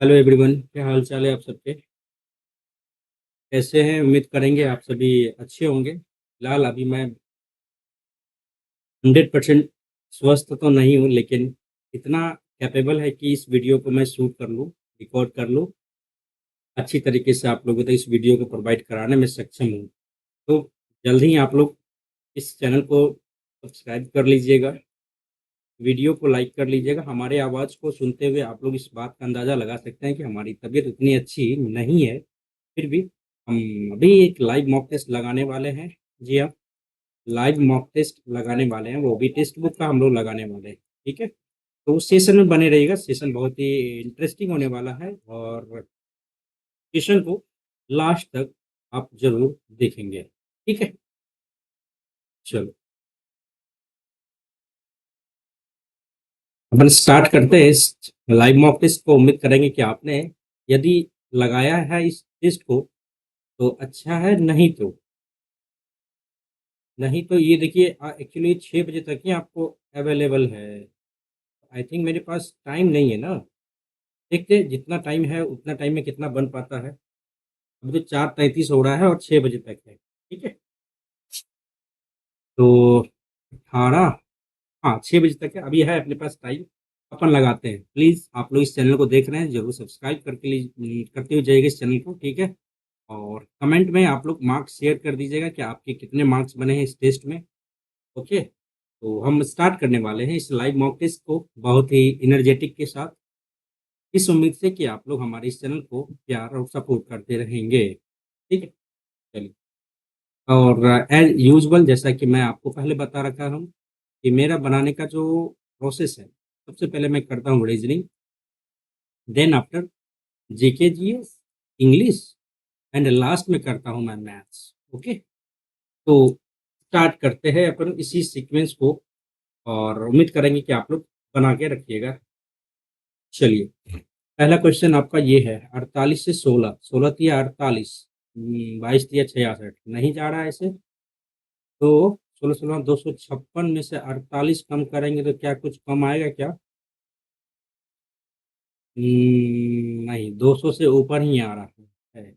Hello everyone, क्या हाल चाल है आप सबके? कैसे हैं? उम्मीद करेंगे आप सभी अच्छे होंगे। फिलहाल अभी मैं 100% स्वस्थ तो नहीं हूँ, लेकिन इतना कैपेबल है कि इस वीडियो को मैं शूट कर लूँ, रिकॉर्ड कर लूँ, अच्छी तरीके से आप लोगों तक इस वीडियो को प्रोवाइड कराने में सक्षम हूँ। तो जल्द ही आप लोग इस चैनल को सब्सक्राइब कर लीजिएगा, वीडियो को लाइक कर लीजिएगा। हमारे आवाज़ को सुनते हुए आप लोग इस बात का अंदाज़ा लगा सकते हैं कि हमारी तबीयत उतनी अच्छी नहीं है, फिर भी हम अभी एक लाइव मॉक टेस्ट लगाने वाले हैं। जी हाँ, लाइव मॉक टेस्ट लगाने वाले हैं, वो भी टेक्स्ट बुक का हम लोग लगाने वाले हैं। ठीक है? तो उस सेशन में बने रहिएगा, सेशन बहुत ही इंटरेस्टिंग होने वाला है और सेशन को लास्ट तक आप ज़रूर देखेंगे। ठीक है? चलो, अपन स्टार्ट करते हैं इस लाइव मॉक टेस्ट को। उम्मीद करेंगे कि आपने यदि लगाया है इस टेस्ट को तो अच्छा है, नहीं तो ये देखिए एक्चुअली 6 बजे तक ही आपको अवेलेबल है। आई थिंक मेरे पास टाइम नहीं है ना। देखते हैं जितना टाइम है उतना टाइम में कितना बन पाता है। अभी तो 4:33 हो रहा है और 6 बजे तक है। ठीक है? तो 18, हाँ, 6 बजे तक है, अभी है अपने पास टाइम। अपन लगाते हैं। प्लीज़ आप लोग इस चैनल को देख रहे हैं, ज़रूर सब्सक्राइब करते हुए जाइएगा इस चैनल को। ठीक है? और कमेंट में आप लोग मार्क्स शेयर कर दीजिएगा कि आपके कितने मार्क्स बने हैं इस टेस्ट में। ओके? तो हम स्टार्ट करने वाले हैं इस लाइव मॉक टेस्ट को बहुत ही एनर्जेटिक के साथ, इस उम्मीद से कि आप लोग हमारे इस चैनल को प्यार और सपोर्ट करते रहेंगे। ठीक है? चलिए। और एज़ यूजुअल जैसा कि मैं आपको पहले बता रखा हूँ कि मेरा बनाने का जो प्रोसेस है, सबसे पहले मैं करता हूँ reasoning, then after GK, GS, English and last में करता हूँ मैं मैथ्स। ओके? तो स्टार्ट करते हैं अपन इसी सीक्वेंस को और उम्मीद करेंगे कि आप लोग बना के रखिएगा। चलिए, पहला क्वेश्चन आपका ये है, 48 से 16, 16 तिया 48, 22 तिया 66, नहीं जा रहा है ऐसे। तो 16 16 256 में से 48 कम करेंगे तो क्या कुछ कम आएगा क्या? नहीं, 200 से ऊपर ही आ रहा है।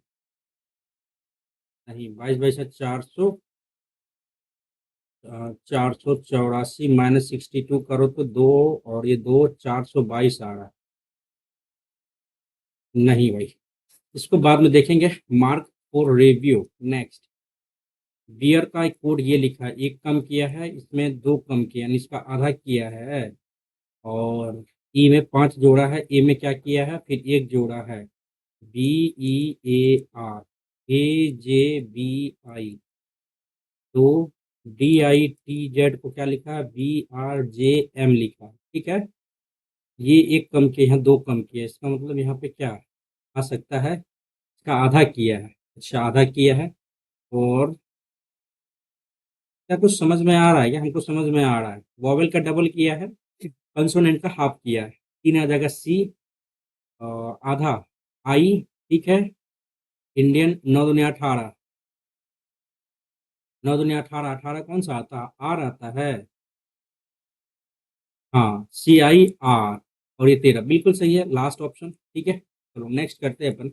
नहीं, 22 22 400, 484 -62 करो तो दो, और ये दो 422 आ रहा है। नहीं भाई, इसको बाद में देखेंगे। Mark for review next. बियर का एक कोड ये लिखा है, एक कम किया है, इसमें दो कम किया, यानी इसका आधा किया है। और ई में 5 जोड़ा है, ए में क्या किया है, फिर एक जोड़ा है। BEAR, AJBI, तो DITZ को क्या लिखा है, BRJM लिखा है। ठीक है? ये एक कम किया, यहाँ दो कम किया, इसका मतलब यहाँ पे क्या आ सकता है, इसका आधा किया है। अच्छा, आधा किया है। और क्या कुछ समझ में आ रहा है? क्या हमको समझ में आ रहा है? वॉवेल का डबल किया है, कंसोनेंट का हाफ किया है। 3 आ जाएगा सी, आधा आई। ठीक है? इंडियन 9 दूनी 18, 9 दूनी 18, 18 कौन सा आता है? आर आता है। हाँ, CIR। और ये 13 बिल्कुल सही है, लास्ट ऑप्शन। ठीक है? चलो नेक्स्ट करते हैं अपन।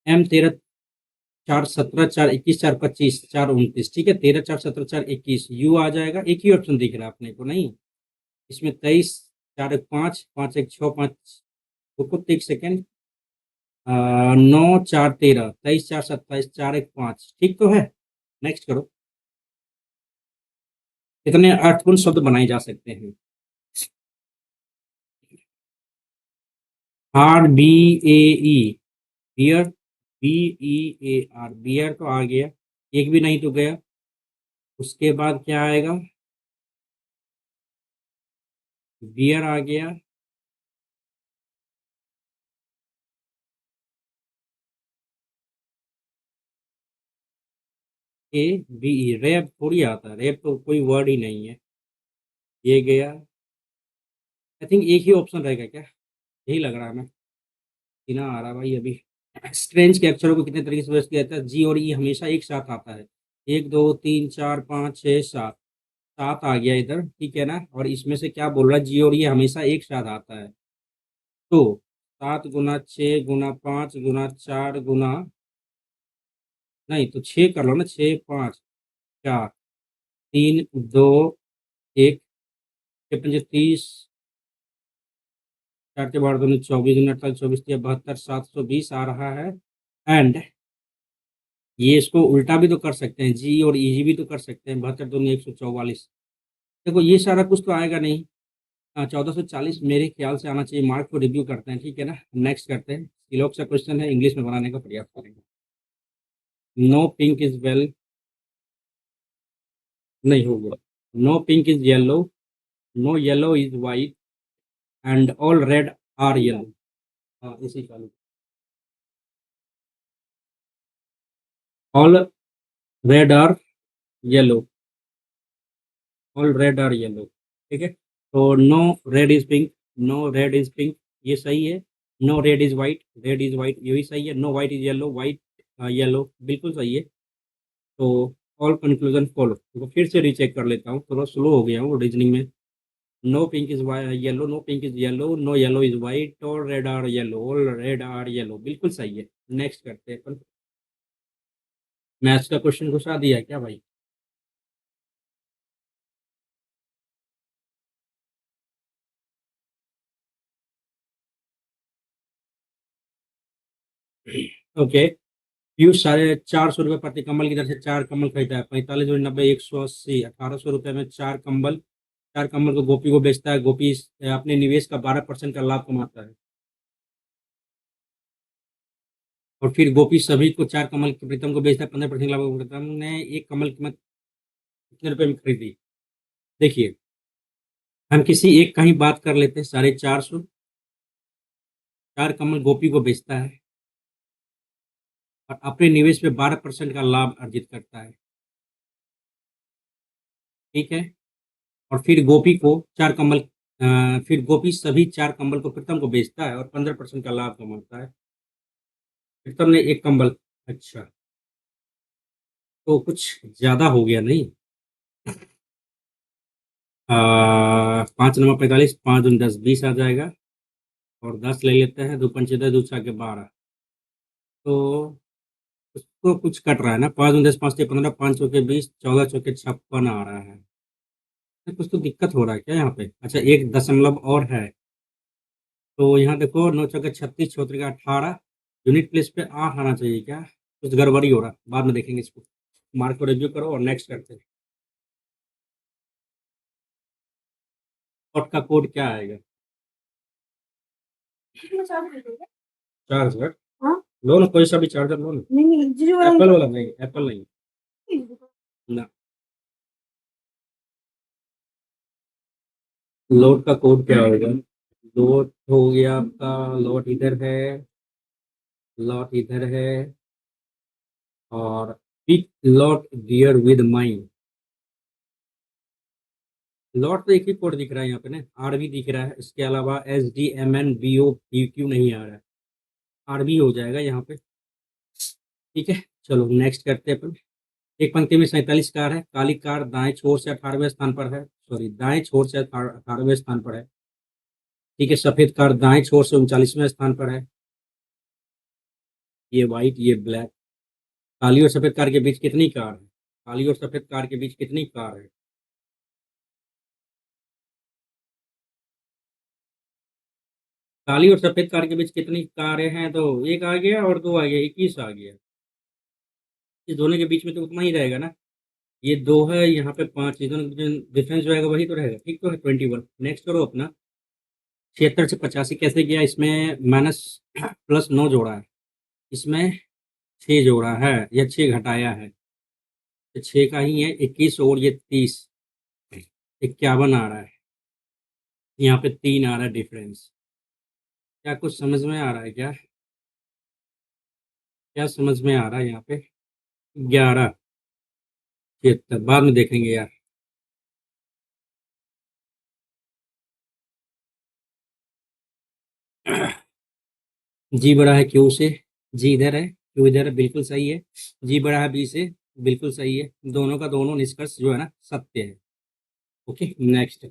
M13, 4 17, 4 21, 4 25, 4 29। ठीक है? 13 4 17 4 21, यू आ जाएगा। एक ही ऑप्शन दिख रहा है अपने को, नहीं इसमें 23, 4 1 5, 5 1 6 5, रुको एक सेकेंड, 9 4 13, 23 4 27, 4 1 5, ठीक तो है? नेक्स्ट करो। कितने अर्थपूर्ण शब्द बनाए जा सकते हैं? RBAE, बियर, BEAR, बियर तो आ गया, एक भी नहीं तो गया। उसके बाद क्या आएगा? बियर आ गया। ABE, रैप थोड़ी आता है, रैप तो कोई वर्ड ही नहीं है। ये गया। आई थिंक एक ही ऑप्शन रहेगा क्या, यही लग रहा है। मैं बिना आ रहा भाई अभी। स्ट्रेंज के अक्षरों को कितने तरीके से व्यक्त किया जाता है? जी और ई हमेशा एक साथ आता है। 1 2 3 4 5 6 7, 7 आ गया इधर। ठीक है ना? और इसमें से क्या बोल रहा है, जी और ये हमेशा एक साथ आता है। तो 7 गुना 6 गुना 5 गुना 4 गुना, नहीं तो 6 कर लो ना, 6 5 4 3 2 1, 6 पंजे 30, 4 के बाहर दोनों 24 दूनी 48, 24 तिया 72, 720 आ रहा है। एंड ये इसको उल्टा भी तो कर सकते हैं, जी और ईजी भी तो कर सकते हैं, 72 दूनी 144। देखो ये सारा कुछ तो आएगा नहीं। 1440 मेरे ख्याल से आना चाहिए। मार्क को रिव्यू करते हैं, ठीक है ना। नेक्स्ट करते हैं, सिलोक सा क्वेश्चन है, इंग्लिश में बनाने का प्रयास करेंगे। नो पिंक इज वेल, नहीं हो गया। No pink is yellow, no yellow is white, and all red are yellow. हाँ इसी चालू। All red are yellow, all red are yellow, ठीक है। तो no red is pink, no red is pink, ये सही है। No red is white, red is white, ये भी सही है। No white is yellow, white yellow, बिल्कुल सही है। तो ऑल कंक्लूजन फॉलो। तो फिर से रीचेक कर लेता हूँ, थोड़ा स्लो हो गया हूँ रीजनिंग में। No pink is yellow, no pink is yellow, no yellow is white, और red are yellow, all red are yellow, बिल्कुल सही है। नेक्स्ट करते हैं अपन। मैथ्स का क्वेश्चन घुसा दिया क्या भाई? ओके। पीयूष 450 रुपये प्रति कम्बल की दर से 4 कम्बल खरीदा है। 45 और 90, 180, 1800 रुपये में 4 कम्बल। 4 कम्बल को गोपी को बेचता है। गोपी अपने निवेश का 12% का लाभ कमाता है। और फिर गोपी सभी को 4 कमल के प्रीतम को बेचता है 15% लाभ। प्रीतम ने एक कमल कीमत कितने रुपए में खरीदी? देखिए, हम किसी एक का ही बात कर लेते हैं। 450, 4 कमल गोपी को बेचता है और अपने निवेश पे 12% का लाभ अर्जित करता है, ठीक है। और फिर गोपी को 4 कमल, फिर गोपी सभी 4 कमल को प्रीतम को बेचता है और 15% का लाभ कमाता है। प्रीतम ने एक कम्बल, अच्छा, तो कुछ ज्यादा हो गया नहीं? 5 9 45, 5 दूनी 10, 20 आ जाएगा। और 10 ले लेते हैं, 2 पंचे 10, 2 6 के 12। तो उसको कुछ कट रहा है ना। 5 दूनी 10, 5 6 15, 5 चौके 20, 14 चौके 56 आ रहा है। तो कुछ तो दिक्कत हो रहा है क्या यहाँ पे? अच्छा, एक दशमलव और है। तो यहाँ देखो, 9 चौके 36, चौतरे का 18, यूनिट प्लेस पे 8 आना चाहिए क्या? कुछ गड़बड़ी हो रहा है, बाद में देखेंगे इसको। मार्क को रिव्यू करो और नेक्स्ट करते हैं। और का कोड क्या आएगा? चार्जर, हाँ लो ना, कोई सा भी चार्जर लो ना। नहीं एप्पल वाला नहीं, एप्पल नहीं ना। लोड का कोड क्या होगा? लोड हो गया आपका, लोड इधर है, लॉट इधर है, और pick lot dear with mine. Lot तो एक ही कोड दिख रहा है यहाँ पे ना, आर भी दिख रहा है। इसके अलावा SDMN BO PQ नहीं आ रहा है। आर भी हो जाएगा यहाँ पे, ठीक है। चलो नेक्स्ट करते हैं अपन। एक पंक्ति में 47 कार है। काली कार दाएं छोर से 18वें स्थान पर है, सॉरी दाएं छोर से 18वें स्थान पर है, ठीक है। सफेद कार दाएं छोर से 39वें स्थान पर है। ये व्हाइट, ये ब्लैक। काली और सफेद कार के बीच कितनी कार है? काली और सफेद कार के बीच कितनी कार है? काली और सफेद कार के बीच कितनी कारें हैं? तो एक आ गया और दो आ गया, 21 आ गया। इस दोनों के बीच में तो उतना ही रहेगा ना। ये दो है, यहाँ पे 5, इस दोनों के बीच डिफरेंस जो है वही तो रहेगा, ठीक तो है। 21। नेक्स्ट करो अपना। 76 से 85 कैसे गया? इसमें माइनस प्लस 9 जोड़ा है, इसमें 6 जोड़ा है या 6 घटाया है, तो 6 का ही है। 21 और ये 30, 51 आ रहा है। यहाँ पे 3 आ रहा है डिफरेंस। क्या कुछ समझ में आ रहा है क्या? क्या समझ में आ रहा है यहाँ पे? 11 76, बाद में देखेंगे यार। जी बड़ा है क्यू से, जी इधर है, क्यू इधर है, बिल्कुल सही है। जी बड़ा है बी से, बिल्कुल सही है। दोनों का दोनों निष्कर्ष जो है ना सत्य है। Okay next.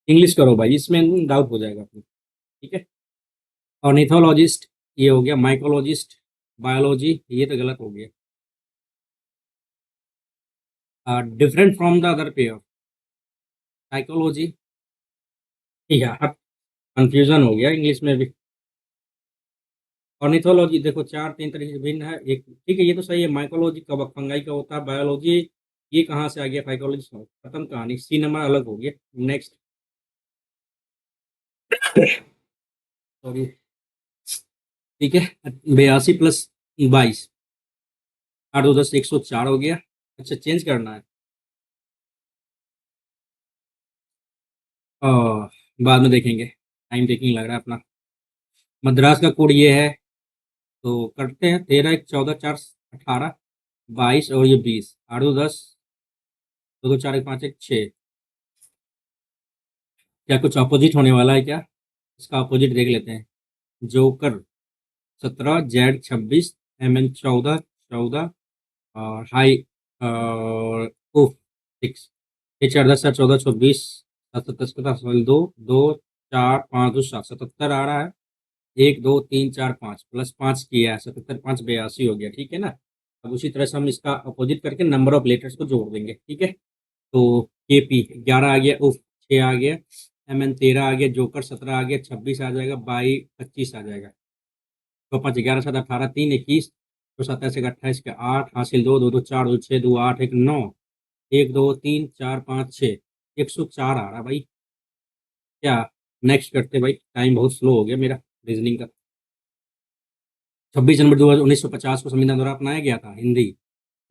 इंग्लिश करो भाई, इसमें डाउट हो जाएगा अपने, ठीक है। ऑर्निथोलॉजिस्ट ये हो गया, माइकोलॉजिस्ट बायोलॉजी ये तो गलत हो गया। Different from the other pair psychology, यार कंफ्यूजन हो गया इंग्लिश में भी। ऑर्निथोलॉजी देखो चार तीन तरीके से भिन्न है, एक ठीक है ये तो सही है, माइकोलॉजी कवक फंगाई का होता है, बायोलॉजी ये कहाँ से आ गया, साइकोलॉजी खत्म कहानी, सी नंबर अलग हो गया। नेक्स्ट सॉरी, ठीक है 82 + 22 8 2 10 104 हो गया। अच्छा चेंज करना है, बाद में देखेंगे, टाइम टेकिंग लग रहा है अपना। मद्रास का कोड ये है, तो करते हैं 13 1 14 4 18 22 और ये 20 8 2 10 2 2 4 1 5 1 6। क्या कुछ अपोजिट होने वाला है क्या? इसका अपोजिट देख लेते हैं। जोकर 17, जेड 26, एमएन 14 14 और हाई और ओफ 6। ये 4 10 14 24 7 10 दो दो 4 5 2 7 77 आ रहा है। 1 2 3 4 5 +5 किया है, 77 5 82 हो गया, ठीक है ना। अब उसी तरह से हम इसका अपोजिट करके नंबर ऑफ लेटर्स को जोड़ देंगे, ठीक है। तो के पी 11 आ गया, उफ 6 आ गया, एम एन 13 आ गया, जोकर 17 आ गया, 26 आ जाएगा, बाई 25 आ जाएगा। तो 5 11 7 18 3 21 तो 27 28 के 8 हासिल 2 2 2 4 2 6 2 8 1 9 1 2 3 4 5 6 104 आ रहा भाई। क्या नेक्स्ट करते भाई, टाइम बहुत स्लो हो गया मेरा रीजनिंग का। 26 जनवरी 1950 को संविधान द्वारा अपनाया गया था हिंदी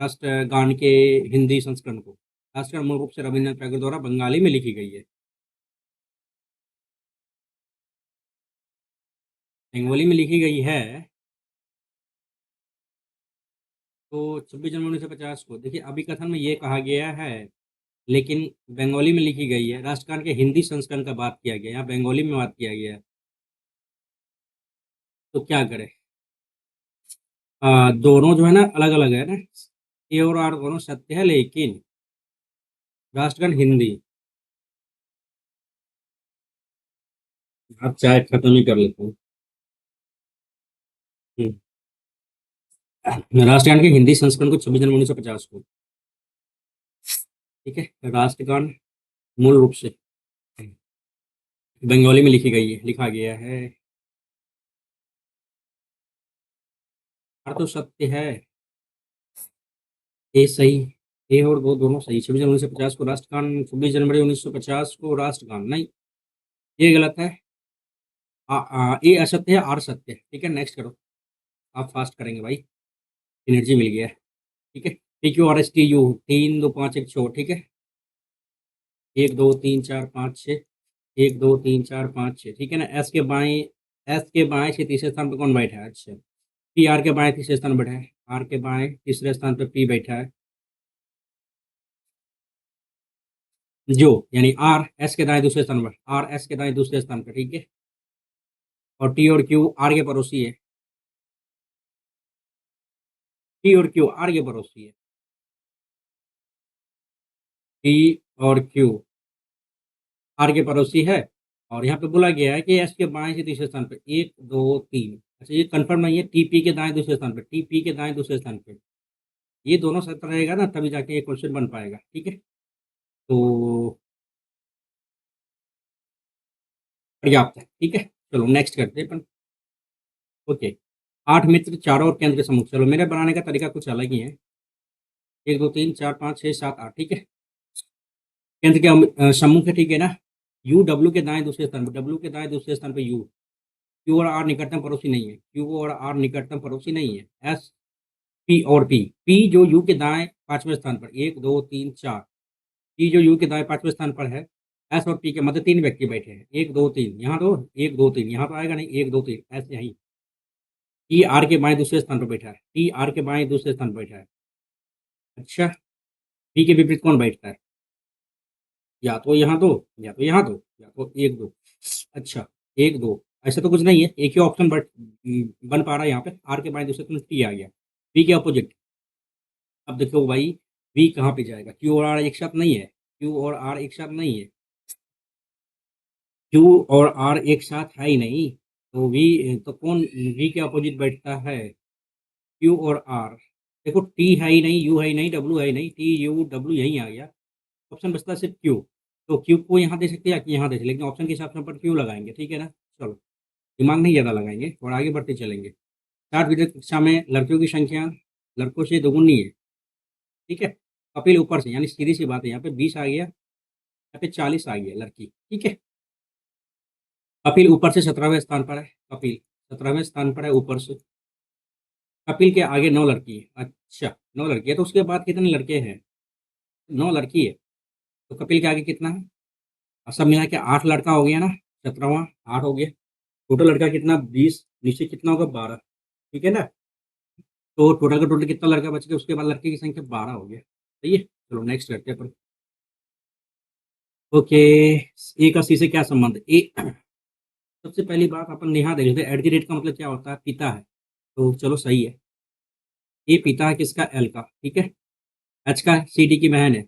राष्ट्रगान के हिंदी संस्करण को। राष्ट्रगान मूल रूप से रविन्द्रनाथ टैगोर द्वारा बंगाली में लिखी गई है। बंगाली में लिखी गई है। तो 26 जनवरी 1950 को देखिए, अभी कथन में ये कहा गया है, लेकिन बंगाली में लिखी गई है। राष्ट्रगान के हिंदी संस्करण का बात किया गया, यहाँ बंगाली में बात किया गया है। तो क्या करें? दोनों जो है ना अलग अलग है ना, ए और आर दोनों सत्य है, लेकिन राष्ट्रगान हिंदी। अब चाहे खत्म ही कर लेते हैं। राष्ट्रगान के हिंदी संस्करण को 26 जनवरी 1950 को, ठीक है। राष्ट्रगान मूल रूप से बंगाली में लिखी गई है, लिखा गया है। तो सत्य है, ए सही, ए और वो दोनों सही। 26 जनवरी 1950 को राष्ट्रगान, 26 जनवरी 1950 को राष्ट्रगान नहीं, ये गलत है। ए असत्य है, आर सत्य है, ठीक है। नेक्स्ट करो, आप फास्ट करेंगे भाई, एनर्जी मिल गया है, ठीक है। P Q R S T U 3 2 5 1 6, ठीक है। 1 2 3 4 5 6 1 2 3 4 5 6, ठीक है ना। एस के बाएं से तीसरे स्थान पर कौन बैठा है? अच्छा, पी आर के बाएं तीसरे स्थान पर बैठा है, आर के बाएं तीसरे स्थान पर पी बैठा है। जो यानी आर एस के दाएं दूसरे स्थान पर, आर एस के दाएं दूसरे स्थान पर, ठीक है। और टी और क्यू आर के पड़ोसी है, टी और क्यू आर के पड़ोसी है, टी और क्यू आर के पड़ोसी है। और यहाँ पे बोला गया है कि एस के बाएं से तीसरे स्थान पर 1 2 3। अच्छा ये कंफर्म नहीं है, टीपी के दाएं दूसरे स्थान पर, टीपी के दाएं दूसरे स्थान पर, ये दोनों सत्य रहेगा ना, तभी जाके ये क्वेश्चन बन पाएगा, ठीक है। तो पर्याप्त है, ठीक है। चलो नेक्स्ट करते हैं अपन। ओके, 8 मित्र चारों और केंद्र के समूह, चलो मेरे बनाने का तरीका कुछ अलग ही है। 1 2 3 4 5 6 7 8, ठीक है। केंद्र के समूह है, ठीक है ना। यू डब्ल्यू के दाएं दूसरे स्थान पर, डब्ल्यू के दाएं दूसरे स्थान पर यू, क्यू और आर निकटतम पड़ोसी नहीं है, क्यू और आर निकटतम पड़ोसी नहीं है। एस पी और पी, पी जो यू के दाएं पांचवें स्थान पर, 1 2 3 4, पी जो यू के दाएं पांचवें स्थान पर है। एस और पी के मध्य 3 व्यक्ति बैठे हैं, 1 2 3 यहाँ तो, 1 2 3 यहाँ तो आएगा नहीं, 1 2 3 एस यही। टी आर के बाएं दूसरे स्थान पर बैठा है, टी आर के बाएं दूसरे स्थान पर बैठा है। अच्छा, पी के विपरीत कौन बैठता है? या तो यहाँ दो, या तो यहाँ दो, या तो 1 2। अच्छा 1 2, ऐसा तो कुछ नहीं है, एक ही ऑप्शन बट बन पा रहा है यहाँ पे, आर के बाएं दूसरे स्थान टी आ गया, पी के अपोजिट। अब देखो भाई, वी कहाँ पे जाएगा? क्यू और आर एक साथ नहीं है, क्यू और आर एक साथ नहीं है, क्यू और आर एक साथ है ही नहीं। तो वी तो कौन वी के अपोजिट बैठता है? क्यू और आर। देखो टी है ही नहीं, यू है ही नहीं, डब्ल्यू है ही नहीं, टी यू डब्ल्यू यहीं आ गया। ऑप्शन बचता है सिर्फ क्यू। तो क्यू को यहाँ दे सकते हैं या कि यहाँ दे सकते हैं, लेकिन ऑप्शन के हिसाब से हम पर क्यू लगाएंगे, ठीक है ना। चलो, दिमाग नहीं ज़्यादा लगाएंगे और आगे बढ़ते चलेंगे। 60वीं कक्षा में लड़कियों की संख्या लड़कों से दोगुनी है, ठीक है। कपिल ऊपर से, यानी सीधी सी बात है, यहाँ पे 20 आ गया, यहाँ पे 40 आ गया लड़की, ठीक है। कपिल ऊपर से 17वें स्थान पर है, कपिल 17वें स्थान पर है ऊपर से। कपिल के आगे 9 लड़की है, अच्छा 9 लड़की है, तो उसके बाद कितने लड़के हैं? 9 लड़की है, तो कपिल के आगे कितना है? और सब मिला के 8 लड़का हो गया ना, 17वां 8 हो गया। टोटल लड़का कितना? 20, नीचे कितना होगा? 12, ठीक है ना। तो टोटल का टोटल कितना लड़का बच गया? उसके बाद लड़के की संख्या 12 हो गया, सही है। चलो नेक्स्ट करते हैं अपन। ओके, ए का सी से क्या संबंध? ए सबसे पहली बात अपन यहाँ देख लेते हैं, एट द रेट का मतलब क्या होता है? पिता है, तो चलो सही है। ए पिता है किसका? एल का, ठीक है। एच का सी डी की बहन है,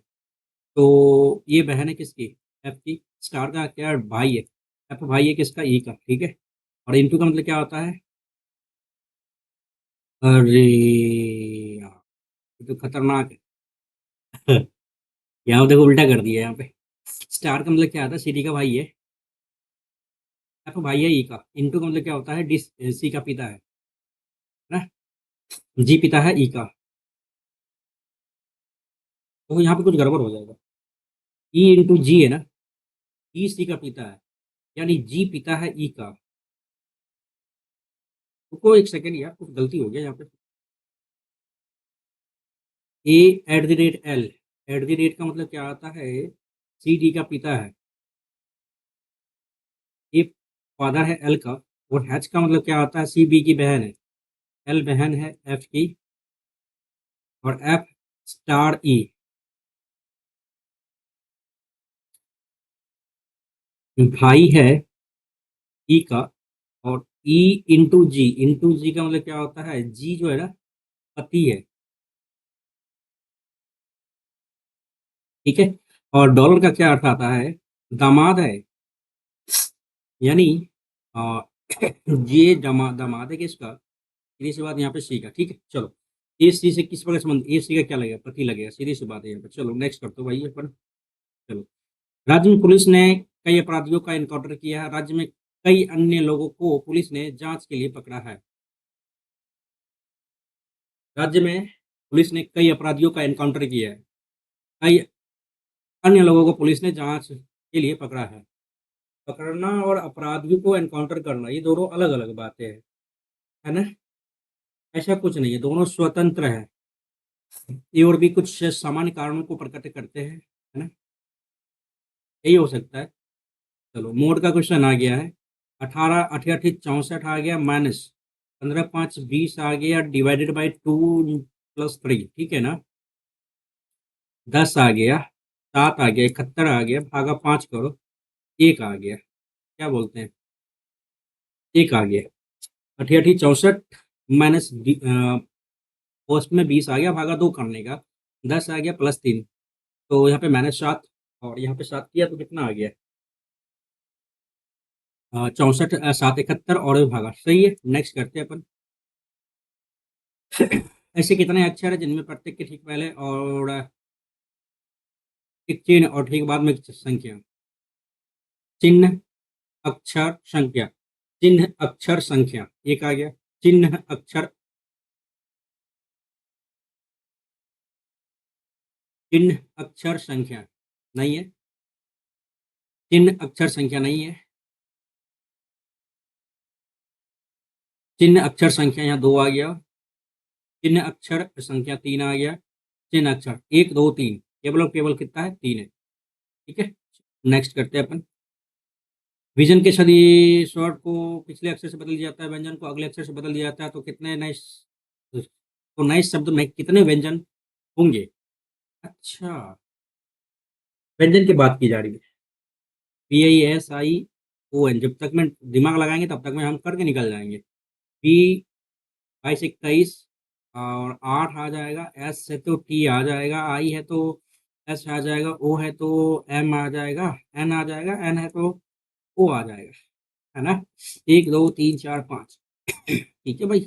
तो ये बहन है किसकी? एफ की। स्टार का क्या? भाई है। एफ भाई है किसका? ई का, ठीक है। और इनटू का मतलब क्या होता है? अरे यार, ये तो खतरनाक है। यहाँ देखो उल्टा कर दिया यहाँ पे। स्टार का मतलब क्या आता है? सी डी का भाई है। एफ भाई है ई का। इनटू का मतलब क्या होता है? डी सी का पिता है ना। जी पिता है ई का। तो यहाँ पे कुछ गड़बड़ हो जाएगा। ई इंटू जी है ना, ई सी का पिता है, यानी जी पिता है ई का। रुको एक सेकेंड यार, कुछ गलती हो गया यहाँ पे। A at the rate L, at the rate का मतलब क्या आता है? सी डी का पिता है, ए फादर है एल का। और हैच का मतलब क्या आता है? सी बी की बहन है, एल बहन है एफ की, और एफ स्टार ई भाई है ई का। और ई इंटू जी, इंटू जी का मतलब क्या होता है? जी जो है ना, पति है, ठीक है। और डॉलर का क्या अर्थ आता है? दामाद है, यानी आ, ये दामाद है किसका? सीधी सी बात यहाँ पे सी का, ठीक है। चलो, ए सी से किस प्रकार संबंध? ए सी का क्या लगेगा? पति लगेगा, सीधी सी बात है यहाँ पे। चलो नेक्स्ट करते हो भाई ये पर। चलो, राज्य में पुलिस ने कई अपराधियों का इनकाउंटर किया है, राज्य में कई अन्य लोगों को पुलिस ने जांच के लिए पकड़ा है। राज्य में पुलिस ने कई अपराधियों का एनकाउंटर किया है, कई अन्य लोगों को पुलिस ने जांच के लिए पकड़ा है। पकड़ना और अपराधियों को एनकाउंटर करना, ये दोनों अलग अलग बातें हैं, है ना। ऐसा कुछ नहीं है, दोनों स्वतंत्र है। ये और भी कुछ सामान्य कारणों को प्रकट करते हैं, है ना। यही हो सकता है। चलो, मोड का क्वेश्चन आ गया है। 18 अठे 64 आ गया, माइनस 15 5 20 आ गया, डिवाइडेड बाई 2 + 3, ठीक है ना। 10 आ गया, 7 आ गया, 71 आ गया, भागा 5 करो, एक आ गया। क्या बोलते हैं? एक आ गया। अठी 64 माइनस पोस्ट में 20 आ गया, भागा 2 करने का, 10 आ गया, +3। तो यहाँ पे -7, और यहाँ पे 7 किया तो कितना आ गया? 64 7 71 और भागा, सही है। नेक्स्ट करते हैं अपन। ऐसे कितने अक्षर हैं जिनमें प्रत्येक के ठीक पहले और एक चिन्ह और ठीक बाद में संख्या? चिन्ह अक्षर संख्या, चिन्ह अक्षर संख्या, एक आ गया। चिन्ह अक्षर, चिन्ह अक्षर संख्या नहीं है, चिन्ह अक्षर संख्या नहीं है। चिन्ह अक्षर संख्या यहाँ 2 आ गया, चिन्ह अक्षर संख्या 3 आ गया, चिन्ह अक्षर 1 2 3, केवल और केवल कितना है? 3 है, ठीक है। नेक्स्ट करते हैं अपन। विजन के सदी स्वर को पिछले अक्षर से बदल दिया जाता है, व्यंजन को अगले अक्षर से बदल दिया जाता है, तो कितने नए तो नए शब्द में कितने व्यंजन होंगे? अच्छा, व्यंजन की बात की जा रही है। PISION, जब तक में दिमाग लगाएंगे तब तक में हम करके निकल जाएंगे। पी 22 और 8 आ जाएगा, एस है तो टी आ जाएगा, आई है तो एस आ जाएगा, ओ है तो एम आ जाएगा, एन आ जाएगा, एन है तो ओ आ जाएगा। है ना? 1, 2, 3, 4, 5 ठीक है भाई?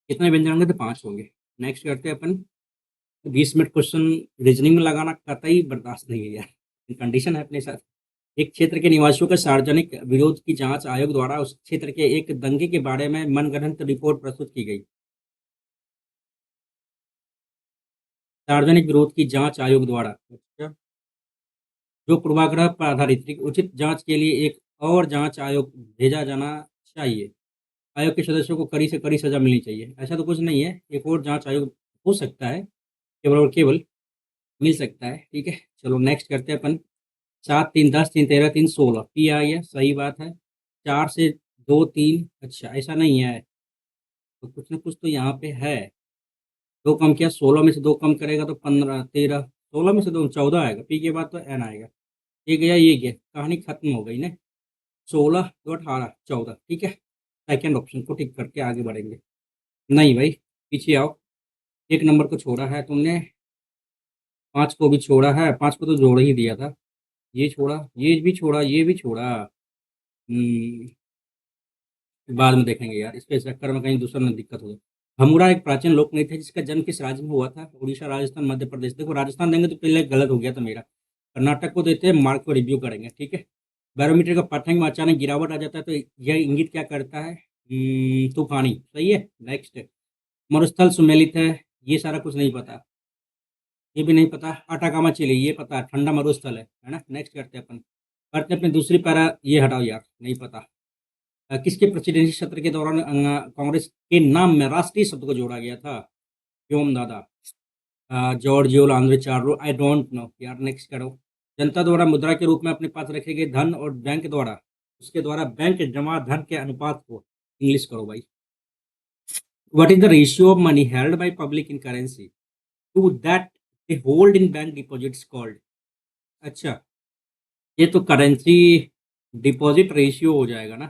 कितने व्यंजन होंगे? तो 5 होंगे। नेक्स्ट करते हैं अपन 20 मिनट क्वेश्चन रीजनिंग में लगाना कतई बर्दाश्त नहीं है यार। कंडीशन है अपने साथ। एक क्षेत्र के निवासियों का सार्वजनिक विरोध की जांच आयोग द्वारा उस क्षेत्र के एक दंगे के बारे में मनगढ़ंत रिपोर्ट प्रस्तुत की गई। सार्वजनिक विरोध की जांच आयोग द्वारा अच्छा, जो पूर्वाग्रह पर आधारित थी, उचित जांच के लिए एक और जांच आयोग भेजा जाना चाहिए। आयोग के सदस्यों को कड़ी से कड़ी सजा मिलनी चाहिए। ऐसा तो कुछ नहीं है, एक और जांच आयोग हो सकता है, केवल और केवल मिल सकता है। ठीक है, चलो नेक्स्ट करते हैं अपन। 7, 3, 10, 3, 13, 3, 16 पी आई है, सही बात है। 4 से 2, 3 अच्छा ऐसा नहीं है, तो कुछ ना कुछ तो यहाँ पे है। दो कम किया, 16 में से दो कम करेगा तो 15, 13, 16 में से दो 14 आएगा, पी के बाद तो एन आएगा। ये गया ये गया, कहानी खत्म हो गई ना। 16, 2, 18, 14 ठीक है। सेकेंड ऑप्शन को टिक करके आगे बढ़ेंगे। नहीं भाई, पीछे आओ। एक नंबर को छोड़ा है तुमने, 5 को भी छोड़ा है, 5 को तो जोड़ ही दिया था। ये छोड़ा, ये भी छोड़ा, ये भी छोड़ा। बाद में देखेंगे यार, इसके चक्कर में कहीं दूसरा में दिक्कत हो जाए। भंगुड़ा एक प्राचीन लोक नृत्य है जिसका जन्म किस राज्य में हुआ था? उड़ीसा, राजस्थान, मध्य प्रदेश। देखो राजस्थान देंगे तो पहले गलत हो गया था मेरा। कर्नाटक को देते हैं, मार्क को रिव्यू करेंगे ठीक है। बैरोमीटर का पाठ्यांक में अचानक गिरावट आ जाता है तो यह इंगित क्या करता है? तूफानी, सही है। नेक्स्ट, मरुस्थल सुमेलित है, ये सारा कुछ नहीं पता। ये भी नहीं पता। अटाकामा चिली, ये पता है, ठंडा मरुस्थल है ना। नेक्स्ट करते हैं अपन, करते हैं अपनी दूसरी पैरा। ये हटाओ यार, नहीं पता। किसके प्रेसिडेंसी सत्र के दौरान कांग्रेस के नाम में राष्ट्रीय शब्द को जोड़ा गया था? व्योम दादा, जॉर्जियो लांद्रेचार्लो, आई डोंट नो यार। नेक्स्ट करो। जनता द्वारा मुद्रा के रूप में अपने पास रखे गए धन और बैंक द्वारा उसके द्वारा बैंक जमा धन के अनुपात को इंग्लिश करो भाई। What is the ratio of money held by public in currency to that they hold in bank deposits called? अच्छा, ये तो करेंसी डिपॉजिट रेशियो हो जाएगा ना,